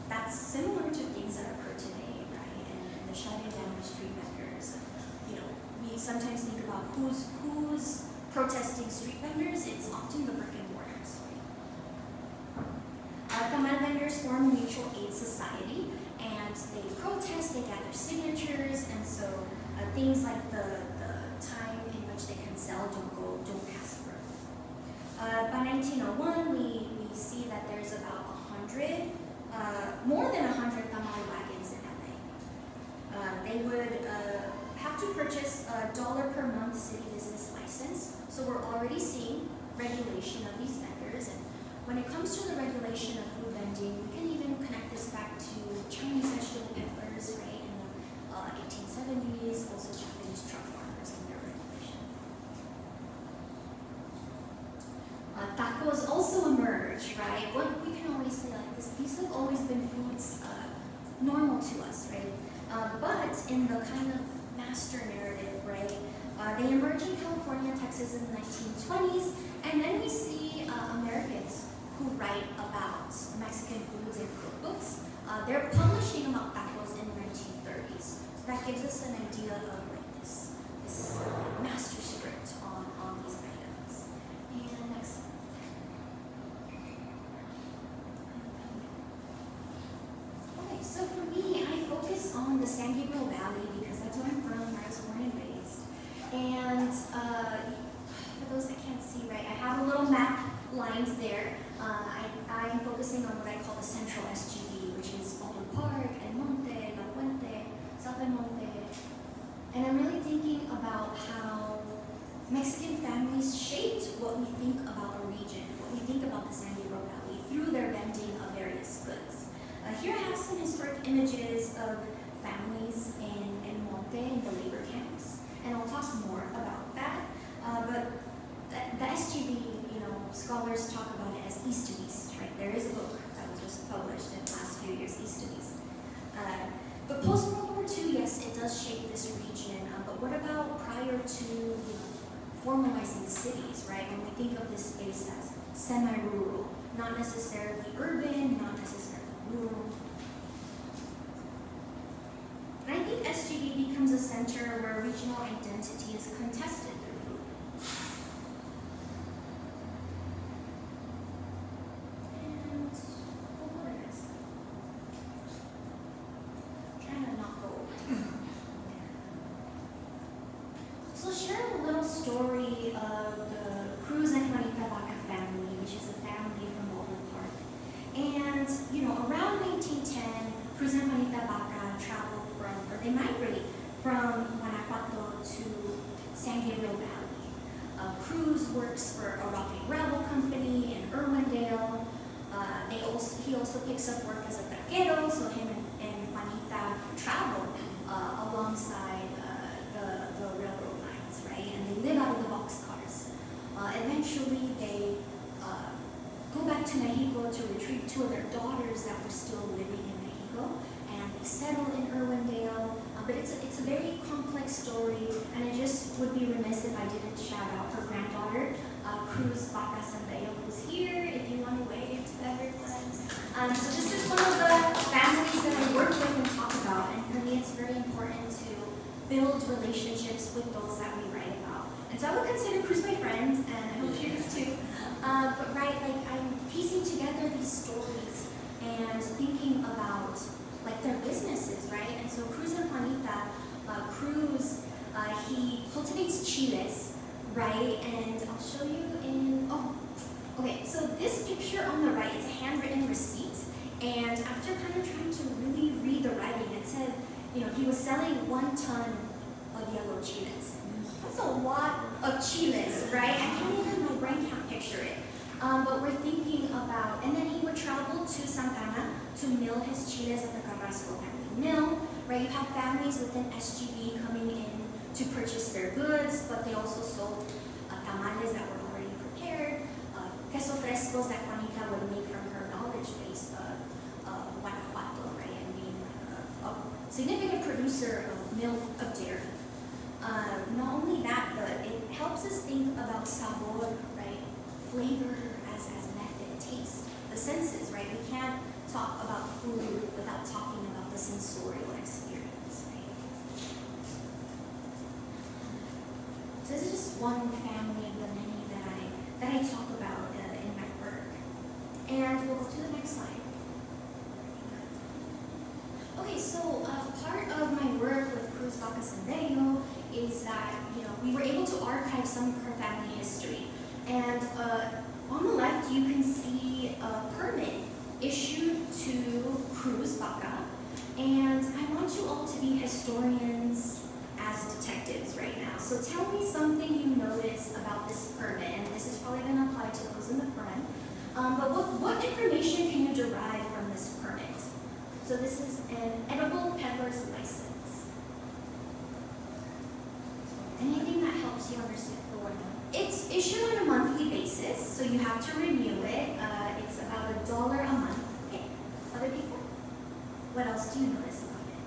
That's similar to things that occur today, right? And the shutting down of street vendors. vendors. We sometimes think about who's protesting street vendors. It's often the brick and mortars. Tamal vendors form a mutual aid society, and they protest, they gather signatures, and so things like the time in which they can sell don't pass through. By 1901, we see that there's about 100, more than 100 tamal wagons in LA. They would have to purchase a $1 per month city business license, so we're already seeing regulation of these vendors. And when it comes to the regulation of food vending, we can even connect this back to Chinese vegetable peddlers, right, in the 1870s, also Japanese truck farmers and their regulation. Tacos also emerge, right? We can always say like this, these have always been foods normal to us, right? But in the kind of master narrative, right, they emerge in California, Texas in the 1920s, and then we see Americans who write about Mexican foods in cookbooks. They're publishing about tacos in the 1930s. So that gives us an idea of like this master script on these items. And next. Okay, so for me, I focus on the San Gabriel Valley because that's where I'm from, where I was born and raised. And for those that can't see, right, I have a little map lines there. I'm focusing on what I call the central SGB, which is Baldwin Park, El Monte, La Puente, South El Monte. And I'm really thinking about how Mexican families shaped what we think about a region, what we think about the San Gabriel Valley through their vending of various goods. Here I have some historic images of families in Monte, in the labor camps, and I'll talk more about that. But the SGB, scholars talk about it as East to East, right? There is a book that was just published in the last few years, East to East. But post-World War II, yes, it does shape this region, but what about prior to formalizing cities, right? When we think of this space as semi-rural, not necessarily urban, not necessarily rural. And I think SGB becomes a center where regional identity is contested through food. And we'll go to this. Trying to not go over. So I'll share a little story of the Cruz and Juanita Baca family, which is a family from Baldwin Park. And, around 1910, Cruz and Juanita Baca traveled they migrate from Guanajuato to San Gabriel Valley. Cruz works for a rock and gravel company in Irwindale. He also picks up work as a traquero, so him and Juanita travel alongside the railroad lines, right? And they live out of the boxcars. Eventually, they go back to Mexico to retrieve two of their daughters that were still living in Mexico. And they settle in Irwindale, but it's a very complex story, and I just would be remiss if I didn't shout out her granddaughter, Cruz Baca Sandayo, who's here, if you want to wave to everyone. So this is one of the families that I work with and talk about, and for me it's very important to build relationships with those that we write about. And so I would consider Cruz my friend, and I hope she is too. But right, I'm piecing together these stories and thinking about their businesses, right? And so Cruz and Juanita, Cruz, he cultivates chiles, right? And I'll show you okay, so this picture on the right is a handwritten receipt. And after kind of trying to really read the writing, it said, he was selling 1 ton of yellow chiles. That's a lot of chiles, right? I can't even, my brain can't picture it. But we're thinking about, and then he would travel to Santa Ana to mill his chiles at the Carrasco family mill, right? You have families within SGB coming in to purchase their goods, but they also sold tamales that were already prepared, queso frescos that Juanita would make from her knowledge base of Guanajuato, right? And being a significant producer of milk, of dairy. Not only that, but it helps us think about sabor, right? Flavor as method, taste, the senses, right? We can't talk about food without talking about the sensorial experience, right? one family of the many that I talk about in my work. And we'll go to the next slide. Okay, so part of my work with Cruz Vaca Sendero is that, we were able to archive some of her family history. And on the left, you can see a permit issued to Cruz Vaca. And I want you all to be historians as detectives right now. So tell me something you notice about this permit, and this is probably going to apply to those in the front. But what information can you derive from this permit? So this is an edible peddler's license. Anything that helps you understand the word? It's issued on a monthly basis, so you have to renew it. It's about $1 a month. Okay, other people? What else do you notice about it?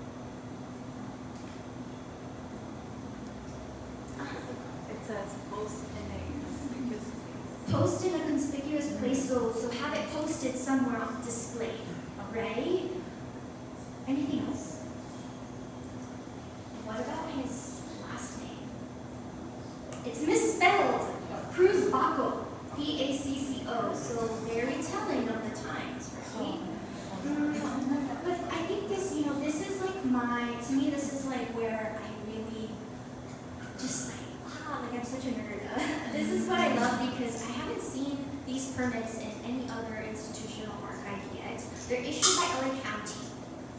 It says post in a conspicuous place. Post in a conspicuous place, so have it posted somewhere on display, right? Anything else? What about his last name? It's misspelled. Cruz Vaco, Pacco. So very telling of the times, right? But I think this, this is like to me, this is like where I really just I'm such a nerd. This is what I love because I haven't seen these permits in any other institutional archive yet. They're issued by LA County,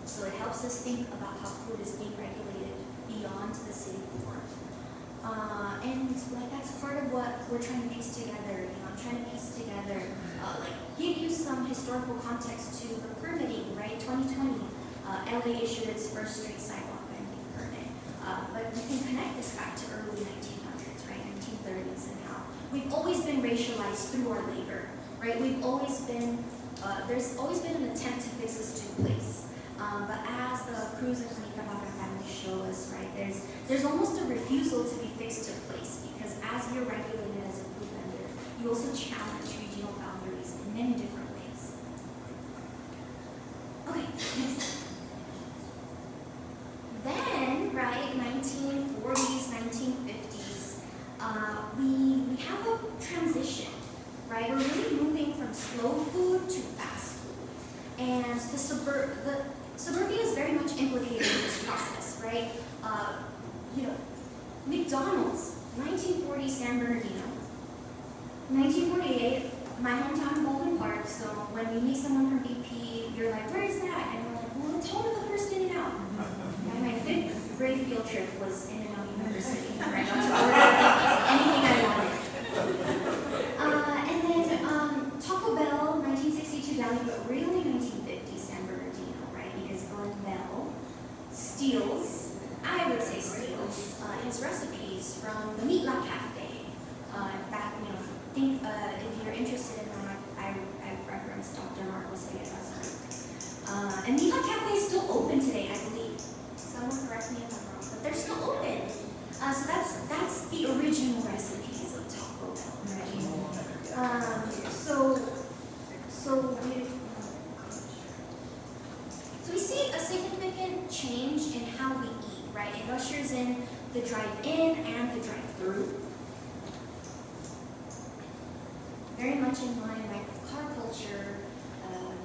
so it helps us think about how food is being regulated beyond the city board. And that's part of what we're trying to piece together. I'm trying to piece together, give you some historical context to the permitting, right? 2020, LA issued its first street sidewalk vending permit, but we can connect this back to early 1900s, right? 1930s, and how we've always been racialized through our labor, right? We've always been, there's always been an attempt to fix us to place. But as the Cruz and Vaca family show us, right, there's almost a refusal to be fixed to place because as you're regulated as a food vendor, you also challenge regional boundaries in many different ways. Okay, next. Then, right, 1940s, 1950s, we have a transition, right? We're really moving from slow food to fast food. And suburbia is very much implicated in this process, right? McDonald's, 1940 San Bernardino. 1948, my hometown, Baldwin Park. So when you meet someone from BP, you're like, where is that? And we're like, well, it's home of the first In-N-Out. And my 5th grade field trip was In-N-Out University. Right? Got to order anything I wanted. And then Taco Bell, 1962 Valley, but really 1950 San Bernardino, right? Because Glenn Bell steals, I would say steals, his recipes from the Meat La Cafe. In fact, if you're interested in that, I referenced Dr. Marcos restaurant. And Meat La Cafe is still open today, I believe. Someone correct me if I'm wrong, but they're still open. So that's the original recipes of Taco Bell, right? So we see a significant change in how we eat, right? It ushers in the drive-in and the drive-through. Very much in line with car culture,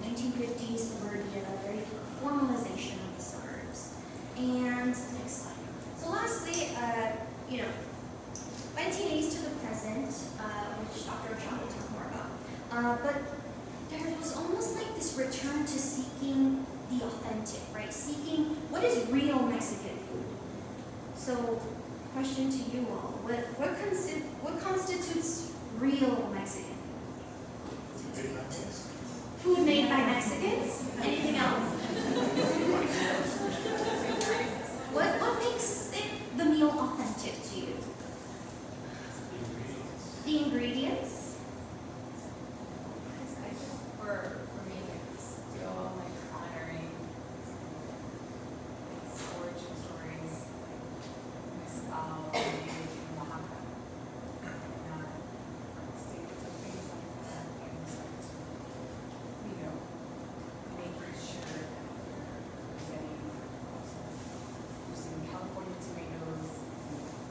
1950s suburbia, very formalization of the suburbs. And next slide. So lastly, 1980s to the present, which Dr. Ochoa will talk more about. But there was almost like this return to seeking the authentic, right? Seeking what is real Mexican food. So, question to you all: what constitutes real Mexican food? Food made by Mexicans. Anything else? What makes it the meal authentic to you? The ingredients. For me, it's still like honoring its origin stories, like mezcal, in Oaxaca, not from the States and things like that. And it's like, making sure that we're getting also using California tomatoes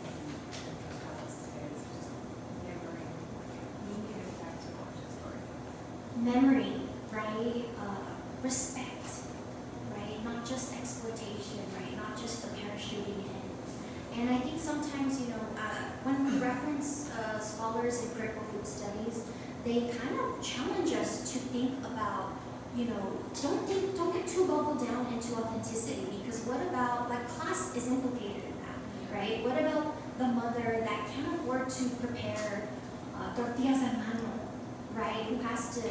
and those today. It's just memory, right? Respect, right? Not just exploitation, right? Not just the parachuting in. And I think sometimes, when we reference scholars in critical food studies, they kind of challenge us to think about, don't get too boggled down into authenticity, because what about, class is implicated in that, right? What about the mother that can't afford to prepare tortillas a mano, right? Who has to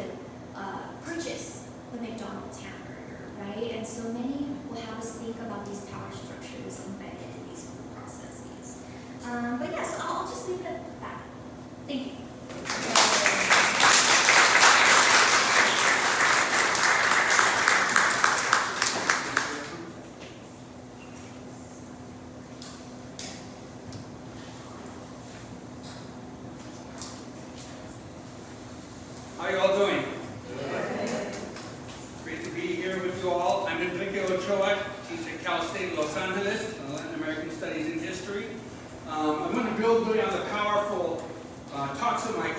purchase the McDonald's hamburger, right? And so many will have us think about these power structures embedded in these food processes. But yeah, so I'll just leave it at that. Thank you. How are you all doing? Great to be here with you all. I'm Enrique Ochoa, teach at Cal State Los Angeles, Latin American Studies and History. I'm going to build really on the powerful talks of my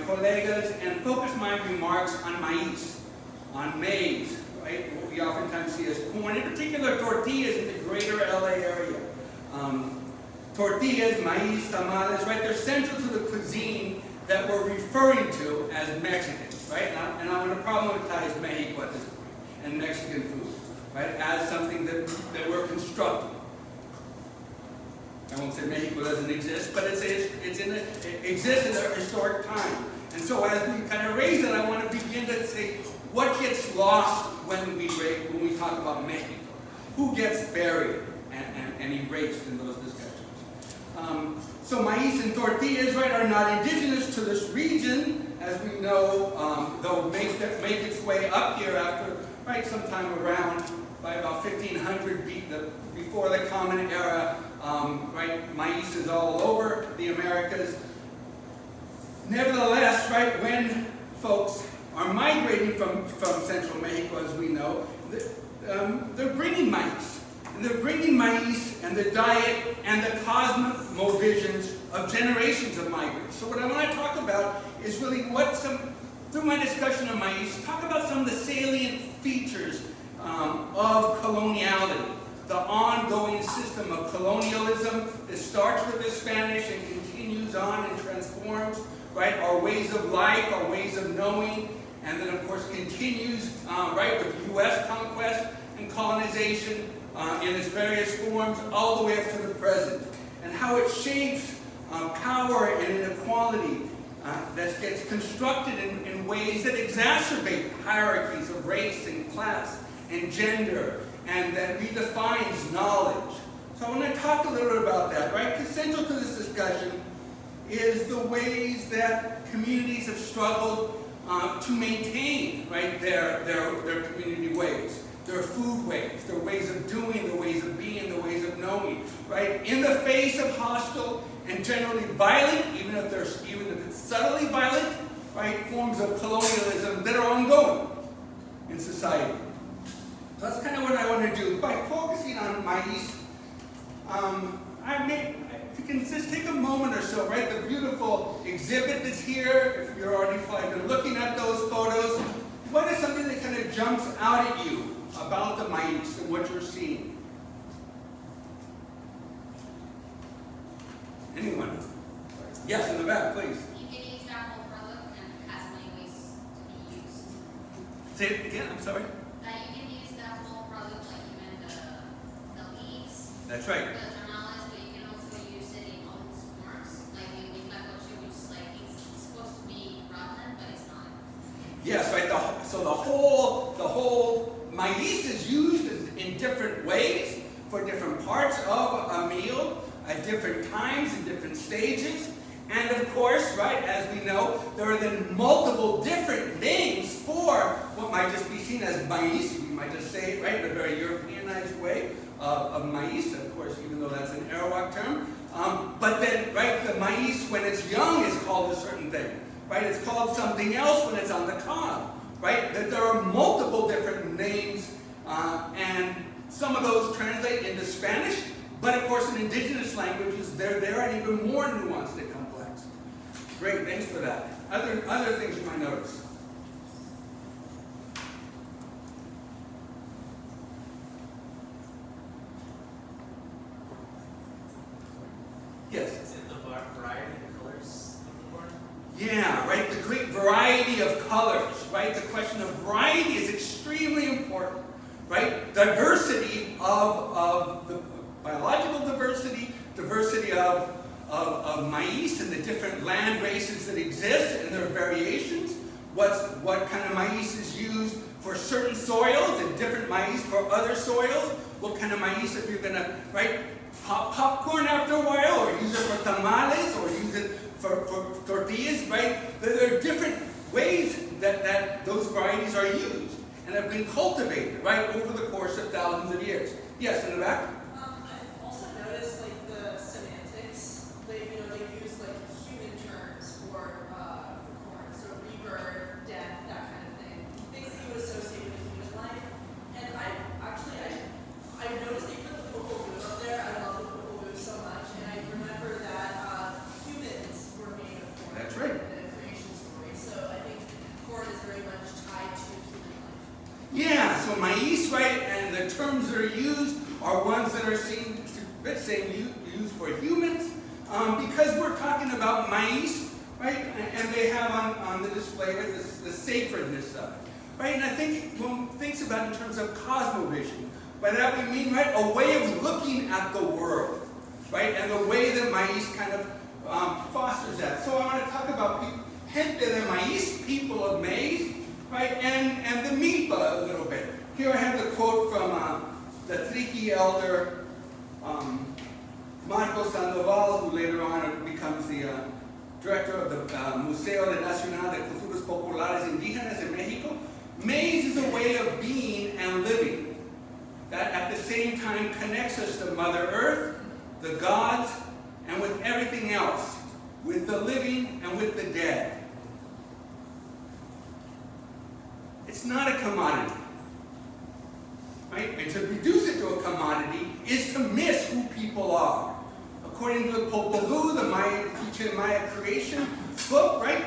colegas and focus my remarks on maíz, on maize, right? What we oftentimes see as corn, in particular tortillas in the greater LA area. Tortillas, maíz, tamales, right? They're central to the cuisine that we're referring to as Mexicans, right? And I'm going to problematize Mexico at this point, and Mexican food, right? As something that we're constructing. I won't say Mexico doesn't exist, but it exists in a historic time. And so as we kind of raise it, I want to begin to say, what gets lost when we talk about Mexico? Who gets buried and erased in those discussions? So maíz and tortillas, right, are not indigenous to this region, as we know, though make its way up here after, right, sometime around, by about 1500 before the Common Era, right, maíz is all over the Americas. Nevertheless, right, when folks are migrating from central Mexico, as we know, they're bringing maíz. And they're bringing maíz and the diet and the cosmovisions of generations of migrants. So what I want to talk about is really through my discussion of maíz, talk about some of the salient features of coloniality, the ongoing system of colonialism that starts with the Spanish and continues on and transforms, right, our ways of life, our ways of knowing, and then of course continues, right, with U.S. conquest and colonization in its various forms all the way up to the present, and how it shapes power and inequality that gets constructed in ways that exacerbate hierarchies of race and class and gender, and that redefines knowledge. So I want to talk a little bit about that, right? Because central to this discussion is the ways that communities have struggled to maintain, right, their community ways, their food ways, their ways of doing, their ways of being, their ways of knowing, right? In the face of hostile and generally violent, even if it's subtly violent, right, forms of colonialism that are ongoing in society. So that's kind of what I want to do. By focusing on maíz, if you can just take a moment or so, right? The beautiful exhibit that's here, if you're already probably been looking at those photos, what is something that kind of jumps out at you about the maíz and what you're seeing? Anyone? Yes, in the back, please. You can use that whole product and it has many ways to be used. Say it again, I'm sorry. That you can use that whole product, like even the leaves, That's right. the tamales, but you can also use it in oats forms, like in tlacoche, which is like it's supposed to be rotten, but it's not. Yes, right. So the whole maíz is used in different ways for different parts of a meal at different times and different stages. And of course, right, as we know, there are then multiple different names for what might just be seen as maíz. We might just say it, right, in a very Europeanized way of maíz, of course, even though that's an Arawak term. But then, right, the maíz, when it's young, is called a certain thing. Right? It's called something else when it's on the cob. Right? That there are multiple different names, and some of those translate into Spanish, but of course in indigenous languages, they're there and even more nuanced and complex. Great, thanks for that. Other things you might notice. variety of colors, right? The question of variety is extremely important, right? Diversity of the biological diversity, diversity of maize and the different land races that exist and their variations. What kind of maize is used for certain soils and different maize for other soils. What kind of maize, if you're gonna, right, pop popcorn after a while, or use it for tamales, or use it for tortillas, right? There are different ways that those varieties are used and have been cultivated, right, over the course of thousands of years. Yes, in the back? I've also noticed like the semantics. They use like human terms for corn, so rebirth, death, that kind of thing. Things that you would associate with human life. And I noticed they put the Pueblo up there. I love the Pueblo so much, and I remember that humans were made of corn. That's right. In the creation story. So I think corn is very much tied to human life. Yeah, so maize, right, and the terms that are used are ones that are used for humans, because we're talking about maize, right, and they have on the display the sacredness of it, right, and I think one thinks about it in terms of cosmovision. By that we mean, right, a way of looking at the world, right, and the way that maize kind of fosters that. So I want to talk about gente de maíz, people of maize, right, and the milpa a little bit. Here I have the quote from the Triqui elder Marcos Sandoval, who later on becomes the director of the Museo Nacional de Culturas Populares Indígenas in Mexico. Maize is a way of being and living that at the same time connects us to Mother Earth, the gods, and with everything else, with the living and with the dead. It's not a commodity, right? And to reduce it to a commodity is to miss who people are. According to the Popol Vuh, the Maya creation book, right?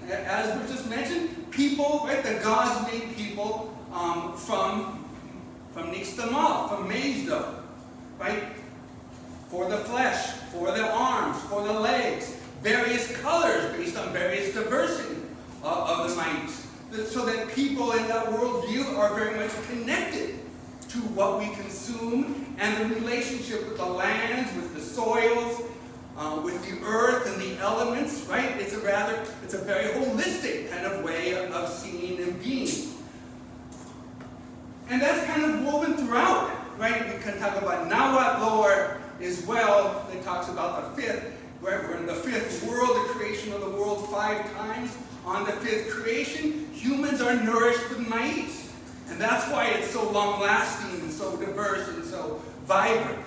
As was just mentioned, people, right? The gods made people from nixtamal, from maize dough, right? For the flesh, for the arms, for the legs, various colors based on various diversity of the maize. So that people in that worldview are very much connected to what we consume and the relationship with the lands, with the soils, with the earth and the elements, right? It's a very holistic kind of way of seeing and being. And that's kind of woven throughout, right? We can talk about Nahuatl lore as well, that talks about the fifth, where we're in the fifth world, the creation of the world 5 times. On the fifth creation, humans are nourished with maize. And that's why it's so long-lasting and so diverse and so vibrant,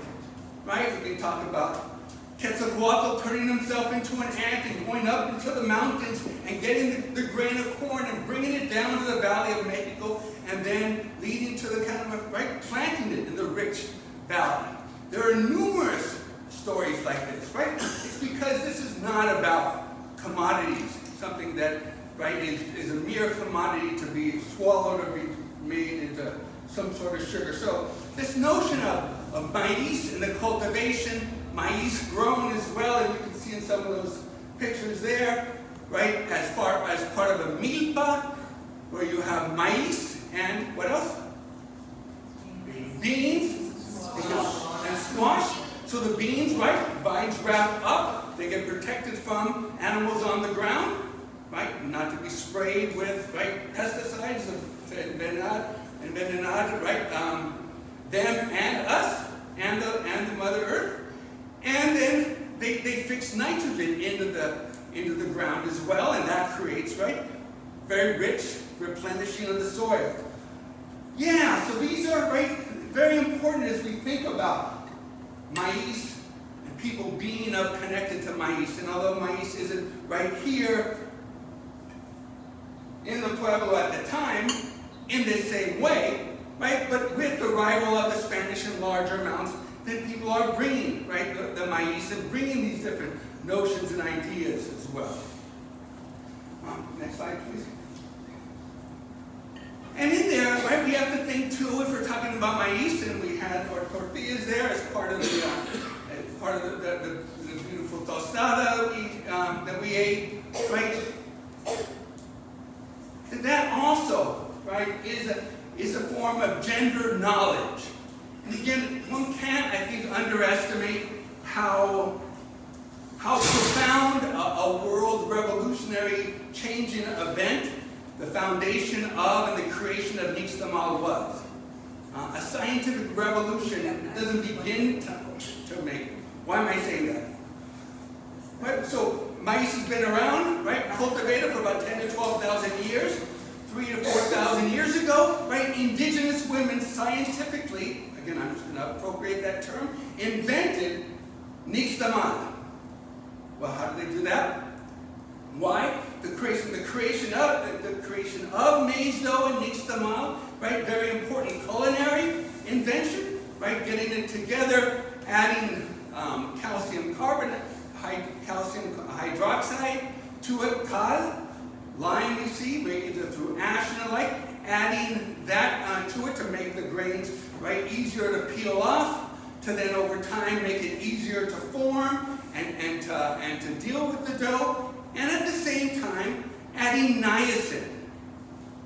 right? We can talk about Quetzalcoatl turning himself into an ant and going up into the mountains and getting the grain of corn and bringing it down to the Valley of Mexico and then leading to the kind of, right, planting it in the rich valley. There are numerous stories like this, right? It's because this is not about commodities, something that, right, is a mere commodity to be swallowed or be made into some sort of sugar. So this notion of maize and the cultivation, maize grown as well, and you can see in some of those pictures there, right, as part of a milpa, where you have maize and what else? Beans and squash. So the beans, right, vines wrap up, they get protected from animals on the ground, right, not to be sprayed with, right, pesticides, envenenado, right, them and us, and the Mother Earth. And then they fix nitrogen into the ground as well, and that creates, right, very rich replenishing of the soil. Yeah, so these are, right, very important as we think about maize and people being connected to maize. And although maize isn't right here in the Pueblo at the time in this same way, right, but with the arrival of the Spanish in larger amounts, then people are bringing, right, the maize and bringing these different notions and ideas as well. Next slide, please. And in there, right, we have to think too, if we're talking about maize, and we had our tortillas there as part of the beautiful tostada that we ate, right? also, right, is a form of gender knowledge. And again, one can't, I think, underestimate how profound a world revolutionary changing event the foundation of and the creation of Nixtamal was. A scientific revolution doesn't begin to make. Why am I saying that? Right, so maize has been around, right, cultivated for about 10 to 12,000 years. 3,000 to 4,000 years ago, right, indigenous women scientifically, again, I'm just going to appropriate that term, invented nixtamal. Well, how did they do that? Why? The creation of maize dough and nixtamal, right? Very important culinary invention, right? Getting it together, adding calcium carbonate, calcium hydroxide to it, cal, lime, you see, making it through ash and the like, adding that to it to make the grains, right, easier to peel off, to then over time make it easier to form and to deal with the dough, and at the same time adding niacin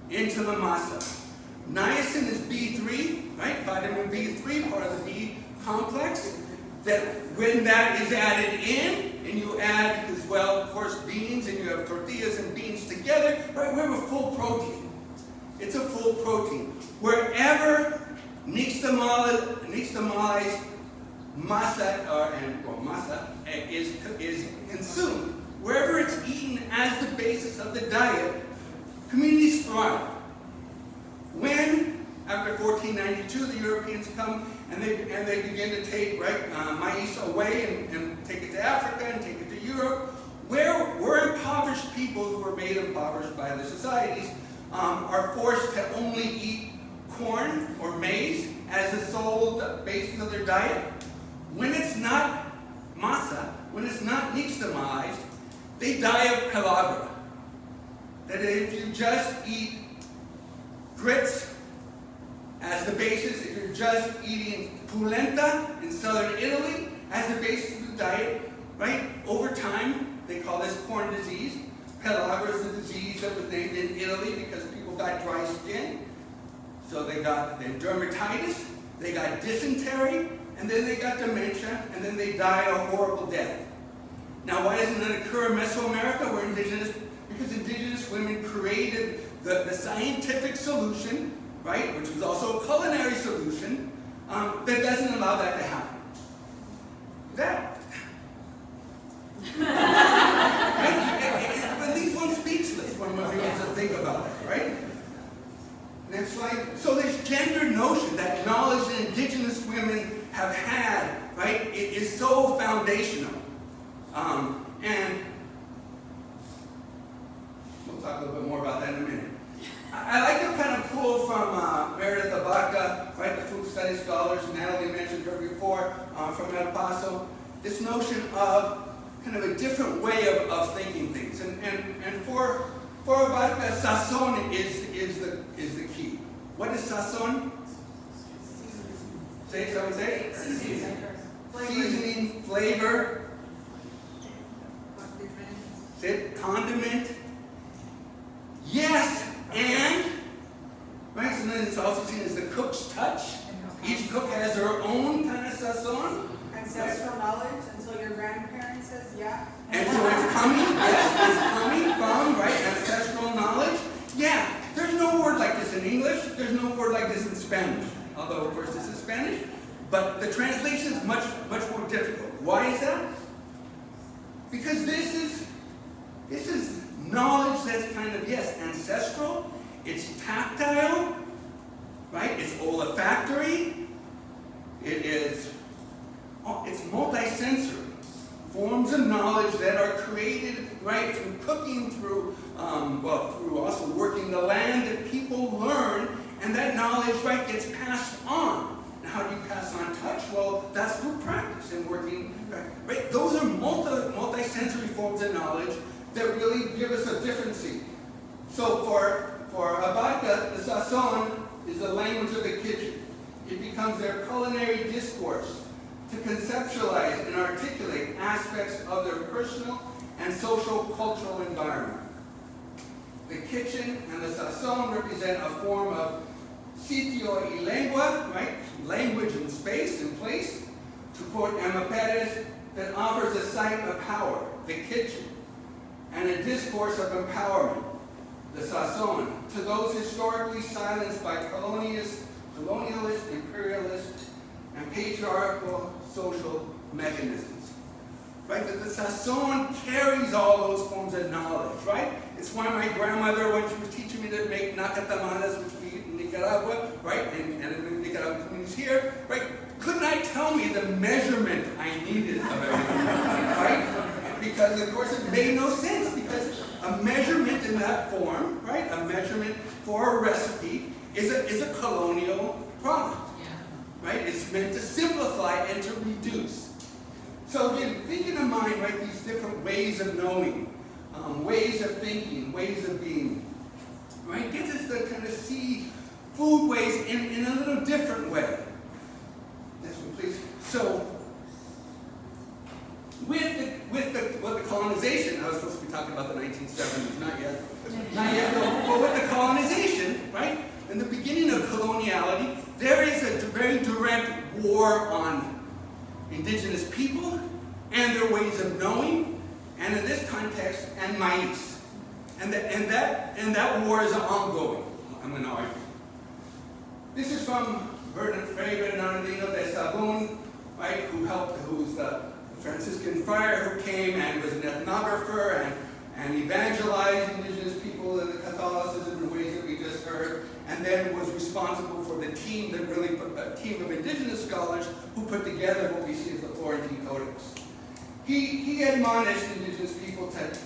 into the masa. Niacin is B3, right, vitamin B3, part of the B complex, that when that is added in, and you add as well, of course, beans, and you have tortillas and beans together, right, we have a full protein. It's a full protein. Wherever nixtamalized masa, masa is consumed, wherever it's eaten as the basis of the diet, communities thrive. When, after 1492, the Europeans come and they begin to take, right, maize away and take it to Africa and take it to Europe, where impoverished people who were made impoverished by the societies are forced to only eat corn or maize as the sole basis of their diet. When it's not masa, when it's not nixtamalized, they die of pellagra. That if you just eat grits as the basis, if you're just eating polenta in southern Italy as the basis of the diet, right, over time, they call this corn disease. Pellagra is a disease that was named in Italy because people got dry skin. So they got dermatitis, they got dysentery, and then they got dementia, and then they died a horrible death. Now, why doesn't that occur in Mesoamerica? We're indigenous, because indigenous women created the scientific solution, right, which was also a culinary solution, that doesn't allow that to happen. That, right? It leaves one speechless when one begins to think about that, right? Next slide. So this gender notion, that knowledge that indigenous women have had, right, it is so foundational. And we'll talk a little bit more about that in a minute. I like to kind of pull from Meredith Abaca, right, the food studies scholars, Natalie mentioned her before, from El Paso, this notion of kind of a different way of thinking things. And for Abaca, sazon is the key. What is sazon? Say, someone say? Seasoning, flavor. Say condiment. Yes, and, right, so then it's also seen as the cook's touch. Each cook has their own kind of sazon. Ancestral knowledge, and so your grandparents says, yeah. And so it's coming, yes, it's coming from, right, ancestral knowledge. Yeah, there's no word like this in English. There's no word like this in Spanish. Although, of course, this is Spanish. But the translation is much more difficult. Why is that? Because this is knowledge that's kind of, yes, ancestral, it's tactile, right? It's olfactory, it's multisensory. Forms of knowledge that are created, right, through cooking, through also working the land, that people learn, and that knowledge, right, gets passed on. Now, how do you pass on touch? Well, that's through practice and working, right? Those are multi-sensory forms of knowledge that really give us a differency. So for Abaca, the sazon is the language of the kitchen. It becomes their culinary discourse to conceptualize and articulate aspects of their personal and social cultural environment. the kitchen and the sazon represent a form of sitio y lengua, right? Language and space and place. To quote Emma Perez, that offers a site of power, the kitchen, and a discourse of empowerment, the sazon, to those historically silenced by colonialist, imperialist, and patriarchal social mechanisms. Right? That the sazon carries all those forms of knowledge, right? It's why my grandmother, when she was teaching me to make nacatamadas, which we eat in Nicaragua, right? And in Nicaraguan communities here, right? Could not tell me the measurement I needed of everything, right? Because, of course, it made no sense, because a measurement in that form, right? A measurement for a recipe is a colonial product, right? It's meant to simplify and to reduce. So again, thinking of mind, right, these different ways of knowing, ways of thinking, ways of being, right, gets us to kind of see foodways in a little different way. Next one, please. So, with the colonization, I was supposed to be talking about the 1970s, not yet, but with the colonization, right, in the beginning of coloniality, there is a very direct war on indigenous people and their ways of knowing, and in this context, and maíz. And that war is ongoing. I'm going to argue. This is from Fray Bernardino de Sahagún, right, who's the Franciscan friar who came and was an ethnographer and evangelized indigenous people in the Catholicism in ways that we just heard, and then was responsible for the team that really put a team of indigenous scholars who put together what we see as the Florentine Codex. He admonished indigenous people to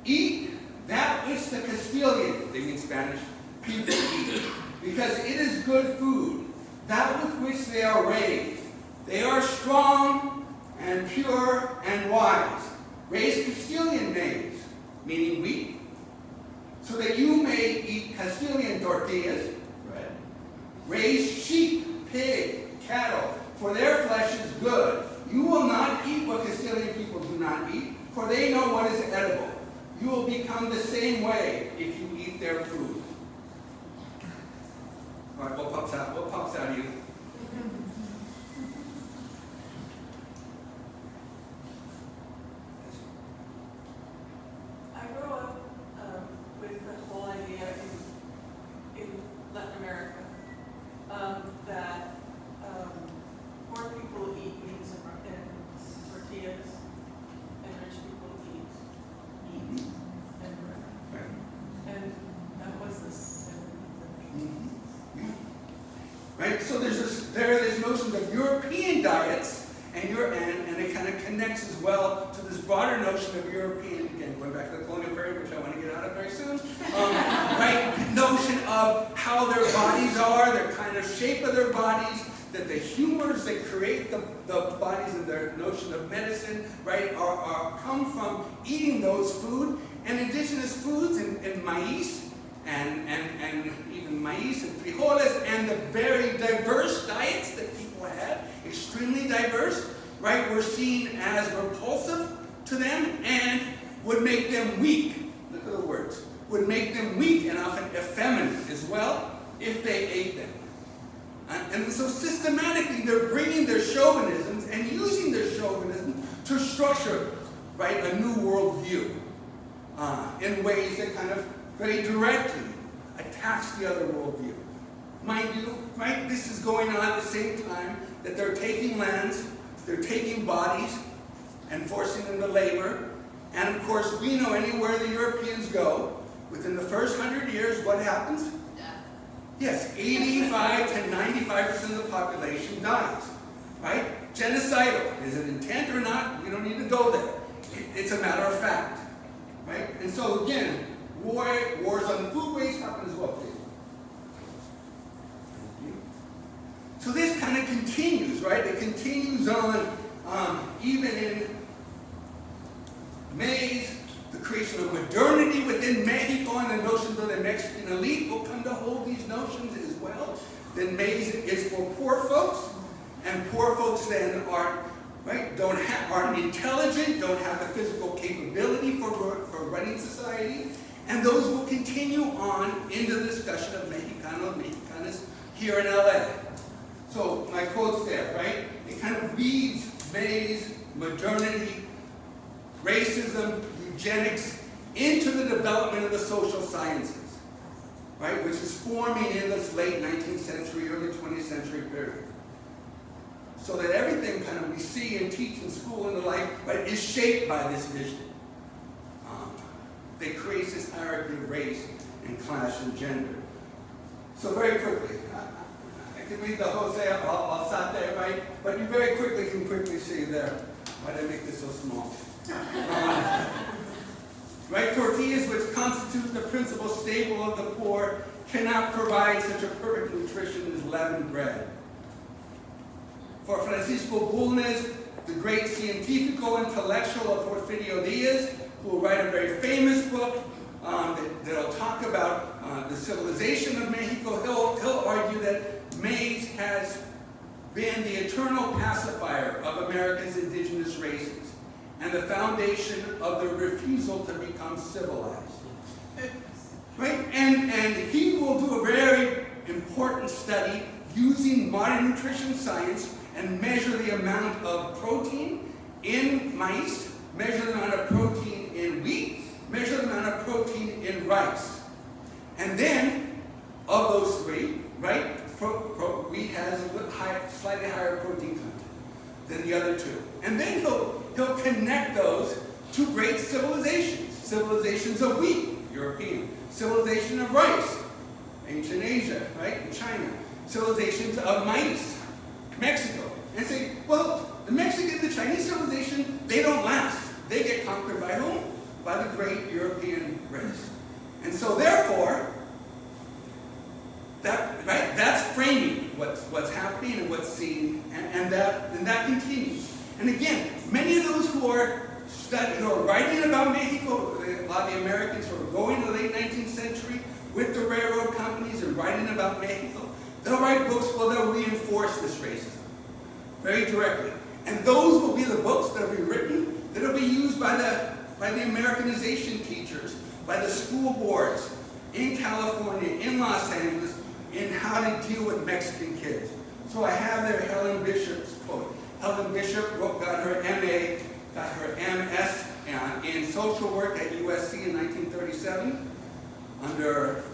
eat that which the Castilian, they mean Spanish, people eat, because it is good food, that with which they are raised. They are strong and pure and wise. Raise Castilian maize, meaning wheat, so that you may eat Castilian tortillas, bread. Raise sheep, pig, cattle, for their flesh is good. You will not eat what Castilian people do not eat, for they know what is edible. You will become the same way if you eat their food. All right, what pops out? What pops out of you? I grew up with the whole idea in Latin America that poor people eat beans and tortillas, and rich people eat meat and bread. And that was the same. Right? So there are these notions of European diets, and it kind of connects as well to this broader notion of European, again, going back to the colonial period, which I want to get out of very soon, right? Notion of how their bodies are, their kind of shape of their bodies, that the humors that create the bodies and their notion of medicine, right, come from eating those food, and indigenous foods and maíz, and even maíz and frijoles, and the very diverse diets that people had, extremely diverse, right, were seen as repulsive to them and would make them weak. Look at the words. Would make them weak and often effeminate as well if they ate them. And so systematically they're bringing their chauvinisms and using their chauvinism to structure, right, a new worldview in ways that kind of very directly attacks the other worldview. Mind you, right, this is going on at the same time that they're taking lands, they're taking bodies, and forcing them to labor. And of course, we know anywhere the Europeans go, within the first 100 years, what happens? Death. Yes, 85 to 95% of the population dies, right? Genocidal. Is it intent or not? We don't need to go there. It's a matter of fact, right? And so again, wars on foodways happen as well, please. Thank you. So this kind of continues, right? It continues on even in maize, the creation of modernity within Mexico, and the notions of the Mexican elite will come to hold these notions as well. Then maize is for poor folks, and poor folks then aren't intelligent, don't have the physical capability for running society, And those will continue on into the discussion of Mexicano and Mexicanas here in LA. So my quote's there, right? It kind of weaves maize, modernity, racism, eugenics into the development of the social sciences, right? Which is forming in this late 19th century, early 20th century period. So that everything kind of we see and teach in school and the like, right, is shaped by this vision. That creates this hierarchy of race and class and gender. So very quickly, I can read the whole thing, I'll stop there, right? But you very quickly can see there. Why did I make this so small? Right, tortillas, which constitute the principal staple of the poor, cannot provide such a perfect nutrition as leavened bread. For Francisco Bulnes, the great científico intellectual of Porfirio Diaz, who will write a very famous book that'll talk about the civilization of Mexico, he'll argue that maize has been the eternal pacifier of America's indigenous races and the foundation of the refusal to become civilized. Right? And he will do a very important study using modern nutrition science and measure the amount of protein in maize, measure the amount of protein in wheat, measure the amount of protein in rice. And then, of those three, right, wheat has a slightly higher protein content than the other two. And then he'll connect those to great civilizations. Civilizations of wheat, European. Civilization of rice, ancient Asia, right, in China. Civilizations of maize, Mexico. And say, well, the Mexican, the Chinese civilization, they don't last. They get conquered by whom? By the great European race. And so therefore, that's framing what's happening and what's seen, and that continues. And again, many of those who are writing about Mexico, a lot of the Americans who are going to the late 19th century with the railroad companies and writing about Mexico, they'll write books where they'll reinforce this racism very directly. And those will be the books that will be written, that will be used by the Americanization teachers, by the school boards in California, in Los Angeles, in how to deal with Mexican kids. So I have there Helen Bishop's quote. Helen Bishop got her MA, got her MS in social work at USC in 1937 under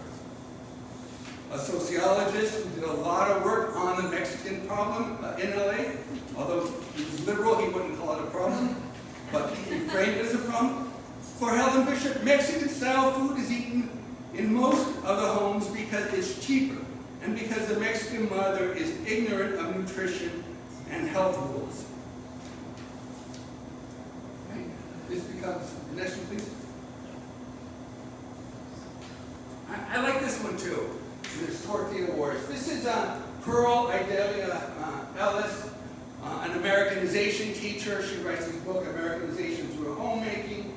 a sociologist who did a lot of work on the Mexican problem in LA. Although he was liberal, he wouldn't call it a problem, but he framed it as a problem. For Helen Bishop, Mexican-style food is eaten in most of the homes because it's cheaper and because the Mexican mother is ignorant of nutrition and health rules. Okay. This becomes, the next one please. I like this one too. There's tortilla wars. This is Pearl Idalia Ellis, an Americanization teacher. She writes this book, Americanization Through Homemaking.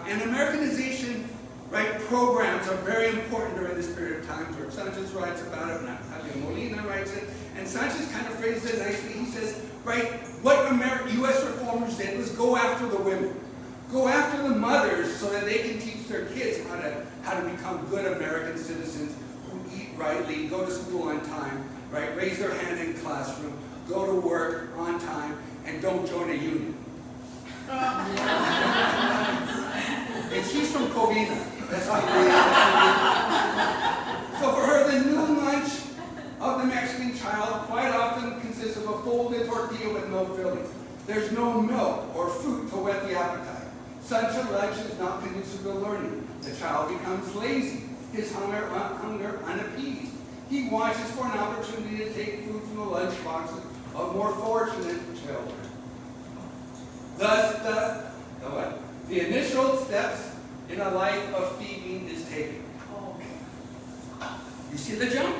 And Americanization, right, programs are very important during this period of time. George Sanchez writes about it, Natalie Molina writes it, and Sanchez kind of phrases it nicely. He says, right, what U.S. reformers did was go after the women. Go after the mothers so that they can teach their kids how to become good American citizens who eat rightly, go to school on time, right, raise their hand in classroom, go to work on time, and don't join a union. And she's from Covina. That's what so for her, the noon lunch of the Mexican child quite often consists of a folded tortilla with no filling. There's no milk or fruit to whet the appetite. Such a lunch is not conducive to learning. The child becomes lazy, his hunger unappeased. He watches for an opportunity to take food from the lunch boxes of more fortunate children. Thus, the initial steps in a life of feeding is taken. You see the jump?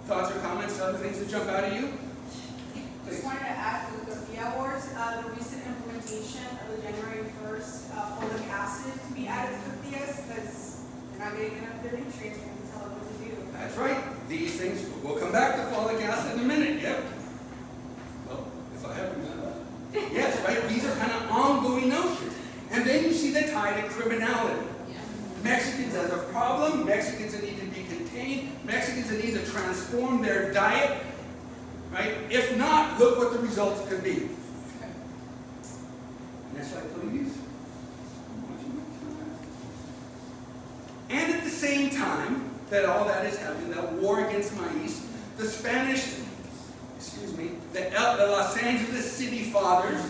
Thoughts or comments, other things that jump out at you? Just wanted to add to the tortilla wars, the recent implementation of the January 1st folic acid to be added to tortillas because they're not getting enough of the nutrients and can tell them what to do. That's right. These things, we'll come back to folic acid in a minute, yep. Well, if I haven't done that. Yes, right? These are kind of ongoing notions. And then you see the tie to criminality. Yeah. Mexicans as a problem, Mexicans that need to be contained, Mexicans that need to transform their diet, right? If not, look what the results could be. Next slide, please. And at the same time that all that is happening, that war against maize, the Spanish, the Los Angeles city fathers,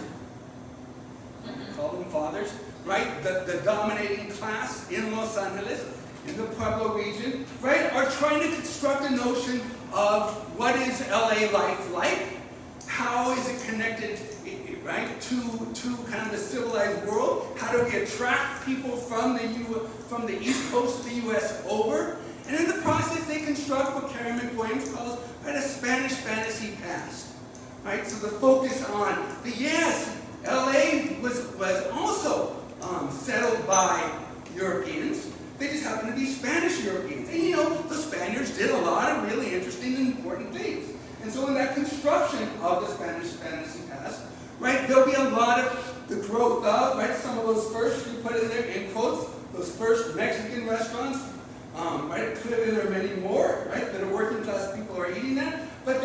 call them fathers, right? The dominating class in Los Angeles, in the Pueblo region, right, are trying to construct a notion of what is LA life like, how is it connected, right, to kind of the civilized world, how do we attract people from the east coast of the U.S. over, and in the process they construct what Carrie McWilliams calls, right, a Spanish fantasy past, right? So the focus on yes, LA was also settled by Europeans. They just happened to be Spanish Europeans. And you know, the Spaniards did a lot of really interesting and important things. And so in that construction of the Spanish fantasy past, right, there'll be a lot of the growth of, right, some of those first, you put in there in quotes, those first Mexican restaurants, right, clearly there are many more, right, that are working class people are eating that, but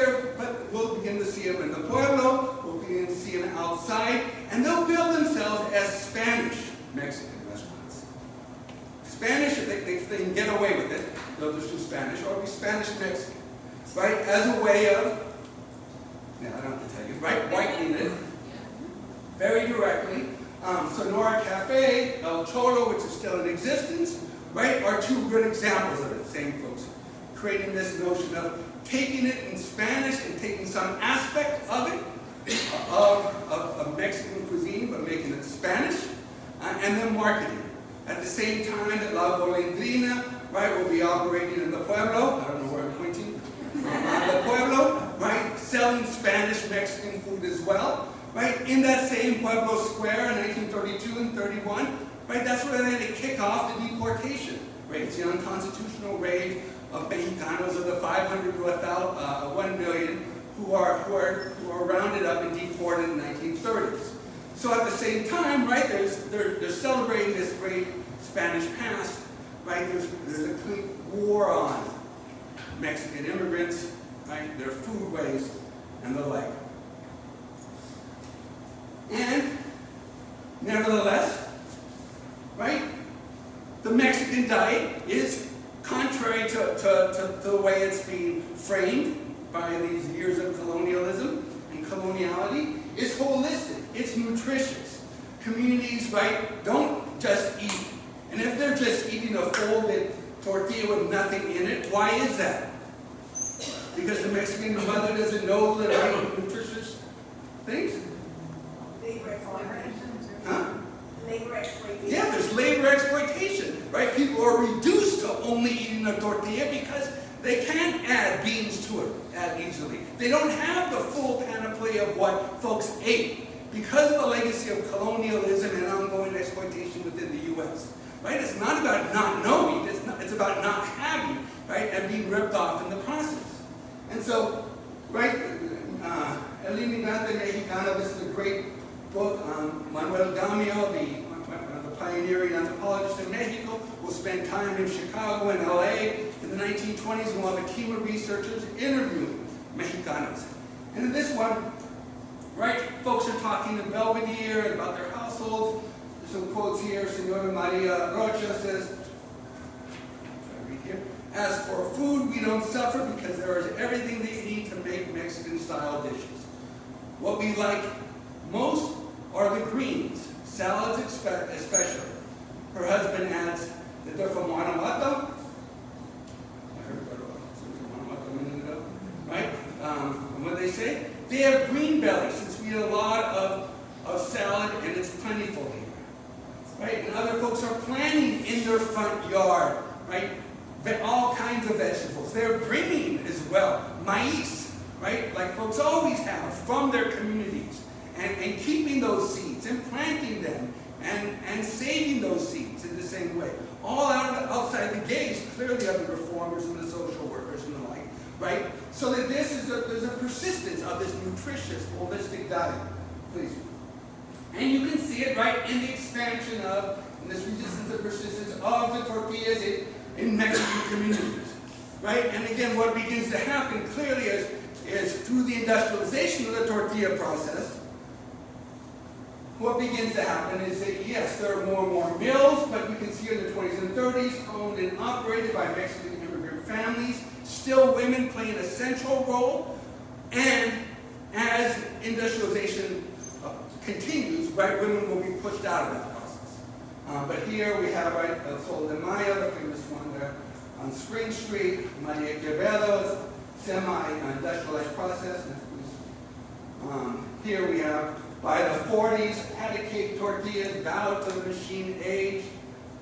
we'll begin to see them in the Pueblo, we'll begin to see them outside, and they'll build themselves as Spanish Mexican restaurants. Spanish, if they can get away with it, they'll just do Spanish, or it'll be Spanish Mexican, right, as a way of, I don't have to tell you, right, whitening it, very directly. Sonora Cafe, El Cholo, which is still in existence, right, are two good examples of it, same folks, creating this notion of taking it in Spanish and taking some aspect of it, of Mexican cuisine, but making it Spanish, and then marketing it. At the same time that La Golondrina, right, will be operating in the Pueblo, I don't know where I'm pointing, the Pueblo, right, selling Spanish Mexican food as well, right, in that same Pueblo Square in 1932 and 31, right, that's where they had to kick off the deportation raids, the unconstitutional raid of Mexicanos of the 500 to 1 million who are rounded up and deported in the 1930s. So at the same time, right, they're celebrating this great Spanish past, right, there's a complete war on Mexican immigrants, right, their foodways, and the like. And, nevertheless, right, the Mexican diet is contrary to the way it's being framed by these years of colonialism and coloniality, is holistic, it's nutritious. Communities, right, don't just eat. And if they're just eating a folded tortilla with nothing in it, why is that? Because the Mexican mother doesn't know that right, nutritious things? Labor exploitation. Huh? Labor exploitation. Yeah, there's labor exploitation, right? People are reduced to only eating a tortilla because they can't add beans to it as easily. They don't have the full panoply of what folks ate because of the legacy of colonialism and ongoing exploitation within the U.S. Right? It's not about not knowing, it's about not having, right, and being ripped off in the process. And so, right, El Inmigrante Mexicano, this is a great book. Manuel Gamio, the pioneering anthropologist in Mexico, will spend time in Chicago and LA in the 1920s and one of the key researchers interviewing Mexicanos. And in this one, right, folks are talking to Belvedere about their households. There's some quotes here. Senora Maria Rocha says, read here, as for food, we don't suffer because there is everything they need to make Mexican-style dishes. What we like most are the greens, salads especially. Her husband adds that they're from Guanajuato. I heard Guanajuato a minute ago, right? And what they say? They have green bellies, since we eat a lot of salad and it's plentiful here. Right? And other folks are planting in their front yard, right? All kinds of vegetables. They're bringing as well maize, right? Like folks always have from their communities. And keeping those seeds and planting them and saving those seeds in the same way. All outside the gates, clearly of the reformers and the social workers and the like, right? So that there's a persistence of this nutritious, holistic diet. Please. And you can see it right in the expansion of and this resistance and persistence of the tortillas in Mexican communities, right? And again, what begins to happen clearly is through the industrialization of the tortilla process, what begins to happen is that, yes, there are more and more mills, but you can see in the 20s and 30s, owned and operated by Mexican immigrant families, still women playing a central role, and as industrialization continues, right, women will be pushed out of that process. But here we have, right, El Sol de Mayo, the famous one there on Spring Street, Maria Quevedo's semi-industrialized process. Here we have, by the 40s, patty cake tortillas, bowed to the machine age.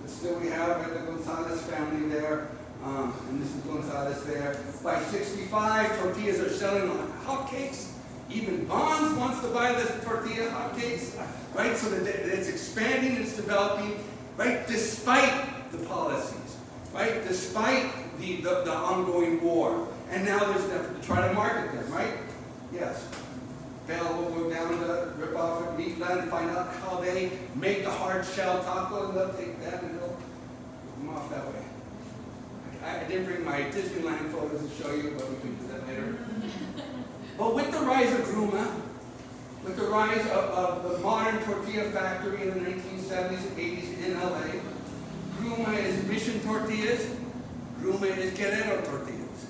But still we have, right, the Gonzalez family there, and this is Gonzalez there. By 65, tortillas are selling like hotcakes. Even Bonds wants to buy this tortilla hotcakes, right? So that it's expanding, it's developing, right? Despite the policies, right? Despite the ongoing war. And now there's an effort to try to market them, right? Yes. Bell will go down to rip off at Meatland and find out how they make the hard shell taco, and they'll take that and they'll move them off that way. I didn't bring my Disneyland photos to show you, but we can do that later. But with the rise of Gruma, with the rise of the modern tortilla factory in the 1970s and 80s in LA, Gruma is Mission Tortillas, Gruma is Guerrero Tortillas.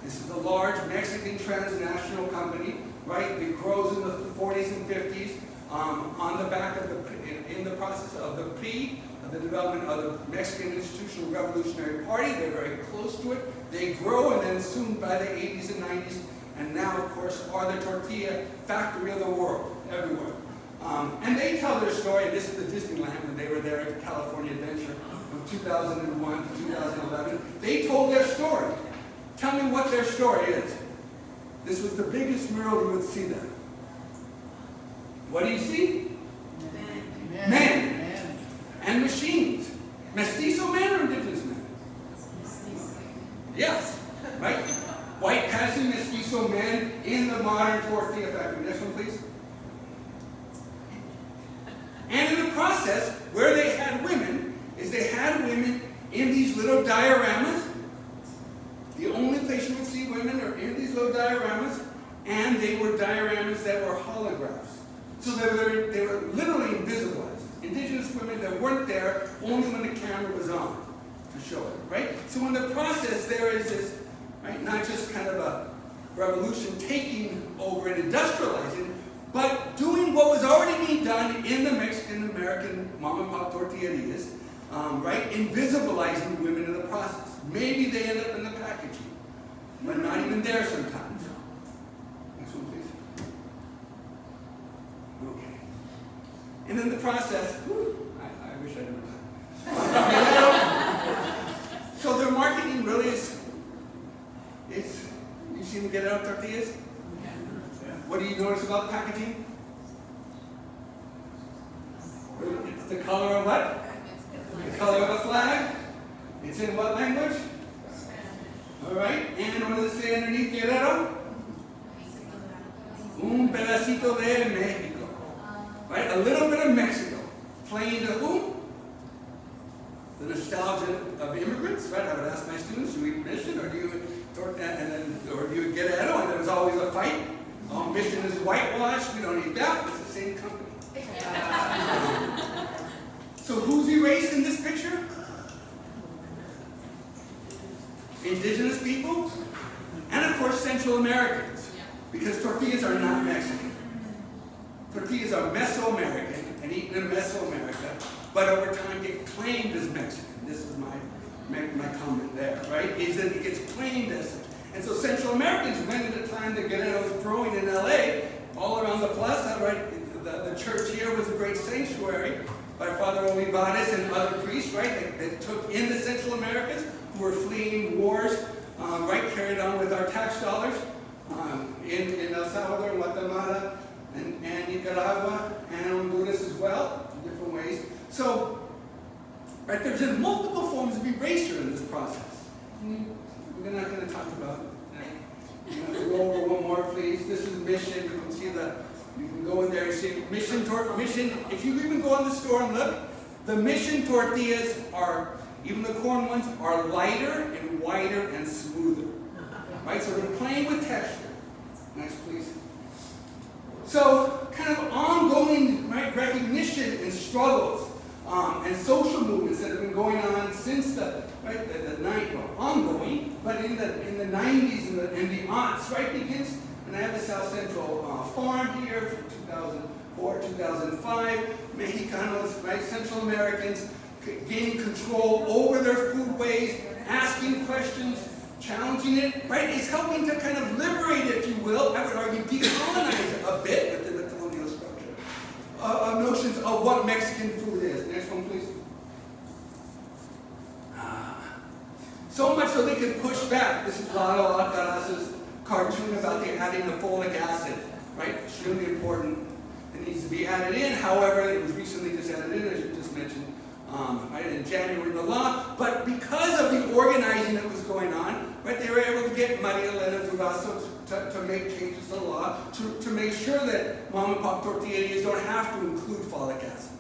This is a large Mexican transnational company, right? It grows in the 40s and 50s on the back of in the process of the the development of the Mexican Institutional Revolutionary Party. They're very close to it. They grow, and then soon by the 80s and 90s, and now, of course, are the tortilla factory of the world, everywhere. And they tell their story. This is the Disneyland when they were there at California Adventure from 2001 to 2011. They told their story. Tell me what their story is. This was the biggest mural you would see there. What do you see? Men. And machines. Mestizo men or indigenous men? Yes, right? White passing mestizo men in the modern tortilla factory. Next one, please. And in the process, where they had women, is they had women in these little dioramas. The only place you would see women are in these little dioramas, and they were dioramas that were holographs. So they were literally invisibilized. Indigenous women that weren't there only when the camera was on to show it, right? So in the process, there is this, right, not just kind of a revolution taking over and industrializing, but doing what was already being done in the Mexican-American mom-and-pop tortillerías, right? Invisibilizing women in the process. Maybe they end up in the packaging, but not even there sometimes. Next one, please. Okay. And in the process, I wish I didn't So their marketing really is you've seen them get out tortillas? What do you notice about the packaging? It's the color of what? The color of a flag. It's in what language? All right. And what does it say underneath Guerrero? Un pedacito de México. Right? A little bit of Mexico. Playing to who? The nostalgia of immigrants, right? I would ask my students, do you eat Mission or do you Guerrero? And there was always a fight. Oh, Mission is whitewashed. We don't eat that. It's the same company. So who's erased in this picture? Indigenous people, and of course Central Americans, because tortillas are not Mexican. Tortillas are Mesoamerican and eaten in Mesoamerica, but over time get claimed as Mexican. This is my comment there, right? Is that it gets claimed as such. And so Central Americans, when at the time the Guerrero was growing in LA, all around the plaza, right? The church here was a great sanctuary by Father Olivares and other priests, right? That took in the Central Americans who were fleeing wars, right? Carried on with our tax dollars in El Salvador, Guatemala, and Nicaragua, and Honduras as well, in different ways. So, right, there's been multiple forms of erasure in this process. We're not going to talk about it. You know, go over one more, please. This is Mission. You can see you can go in there and see Mission. If you even go in the store and look, The mission tortillas are, even the corn ones, are lighter and whiter and smoother. Right, so they're playing with texture. Next, please. So, kind of ongoing, right, recognition and struggles and social movements that have been going on since the ongoing, but in the 90s and the aughts, right, begins. And I have the South Central Farm here from 2004, 2005. Mexicanos, right, Central Americans gaining control over their foodways, asking questions, challenging it, right? It's helping to kind of liberate, if you will, I would argue decolonize a bit within the colonial structure of notions of what Mexican food is. Next one, please. So much so they can push back. This is Lalo Alcaraz's cartoon about the adding of folic acid, right? Extremely important. It needs to be added in. However, it was recently just added in, as you just mentioned, right, in January in the law. But because of the organizing that was going on, right, they were able to get Maria Elena Durazo to make changes to the law to make sure that mom and pop tortillerías don't have to include folic acid,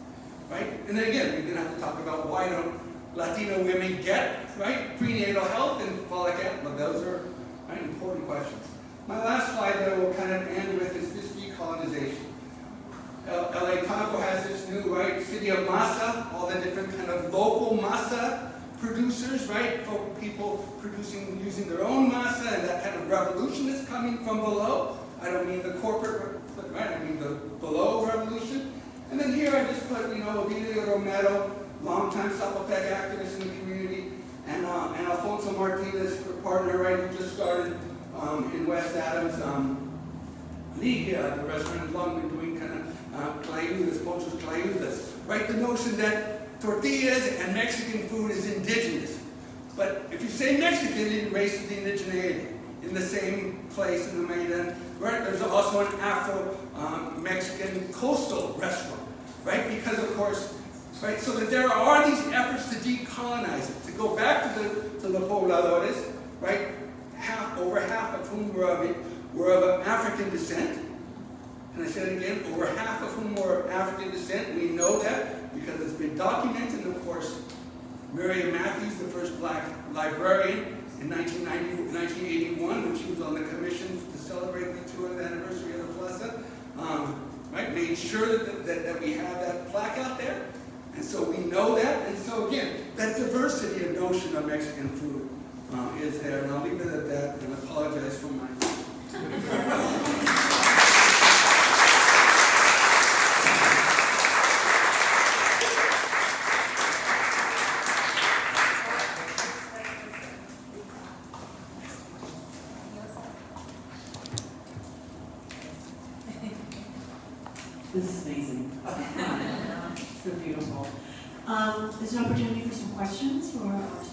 right? And then again, we didn't have to talk about why don't Latino women get, right, prenatal health and folic acid. But those are, right, important questions. My last slide that we'll kind of end with is this decolonization. LA Taco has this new, right, city of masa, all the different kind of local masa producers, right, for people producing, using their own masa, and that kind of revolution is coming from below. I don't mean the corporate, right, I mean the below revolution. And then here I just put, Ovidio Romero, longtime Zapotec activist in the community, and Alfonso Martinez, her partner, right, who just started in West Adams, League here at the restaurant, has long been doing kind of clayudas, pochos clayudas, right? The notion that tortillas and Mexican food is indigenous. But if you say Mexican, it erases the indigeneity. In the same place in the Maidan, right? There's also an Afro-Mexican coastal restaurant, right? Because of course, right? So that there are these efforts to decolonize it, to go back to the pobladores, right? Over half of whom were of African descent. And I said it again, over half of whom were of African descent. We know that because it's been documented. And of course, Miriam Matthews, the first black librarian in 1981, when she was on the commission to celebrate the 200th anniversary of the plaza, right, made sure that we have that plaque out there. And so we know that. And so again, that diversity of notion of Mexican food is there. And I'll leave it at that and apologize for my... This is amazing. So beautiful. There's an opportunity for some questions for our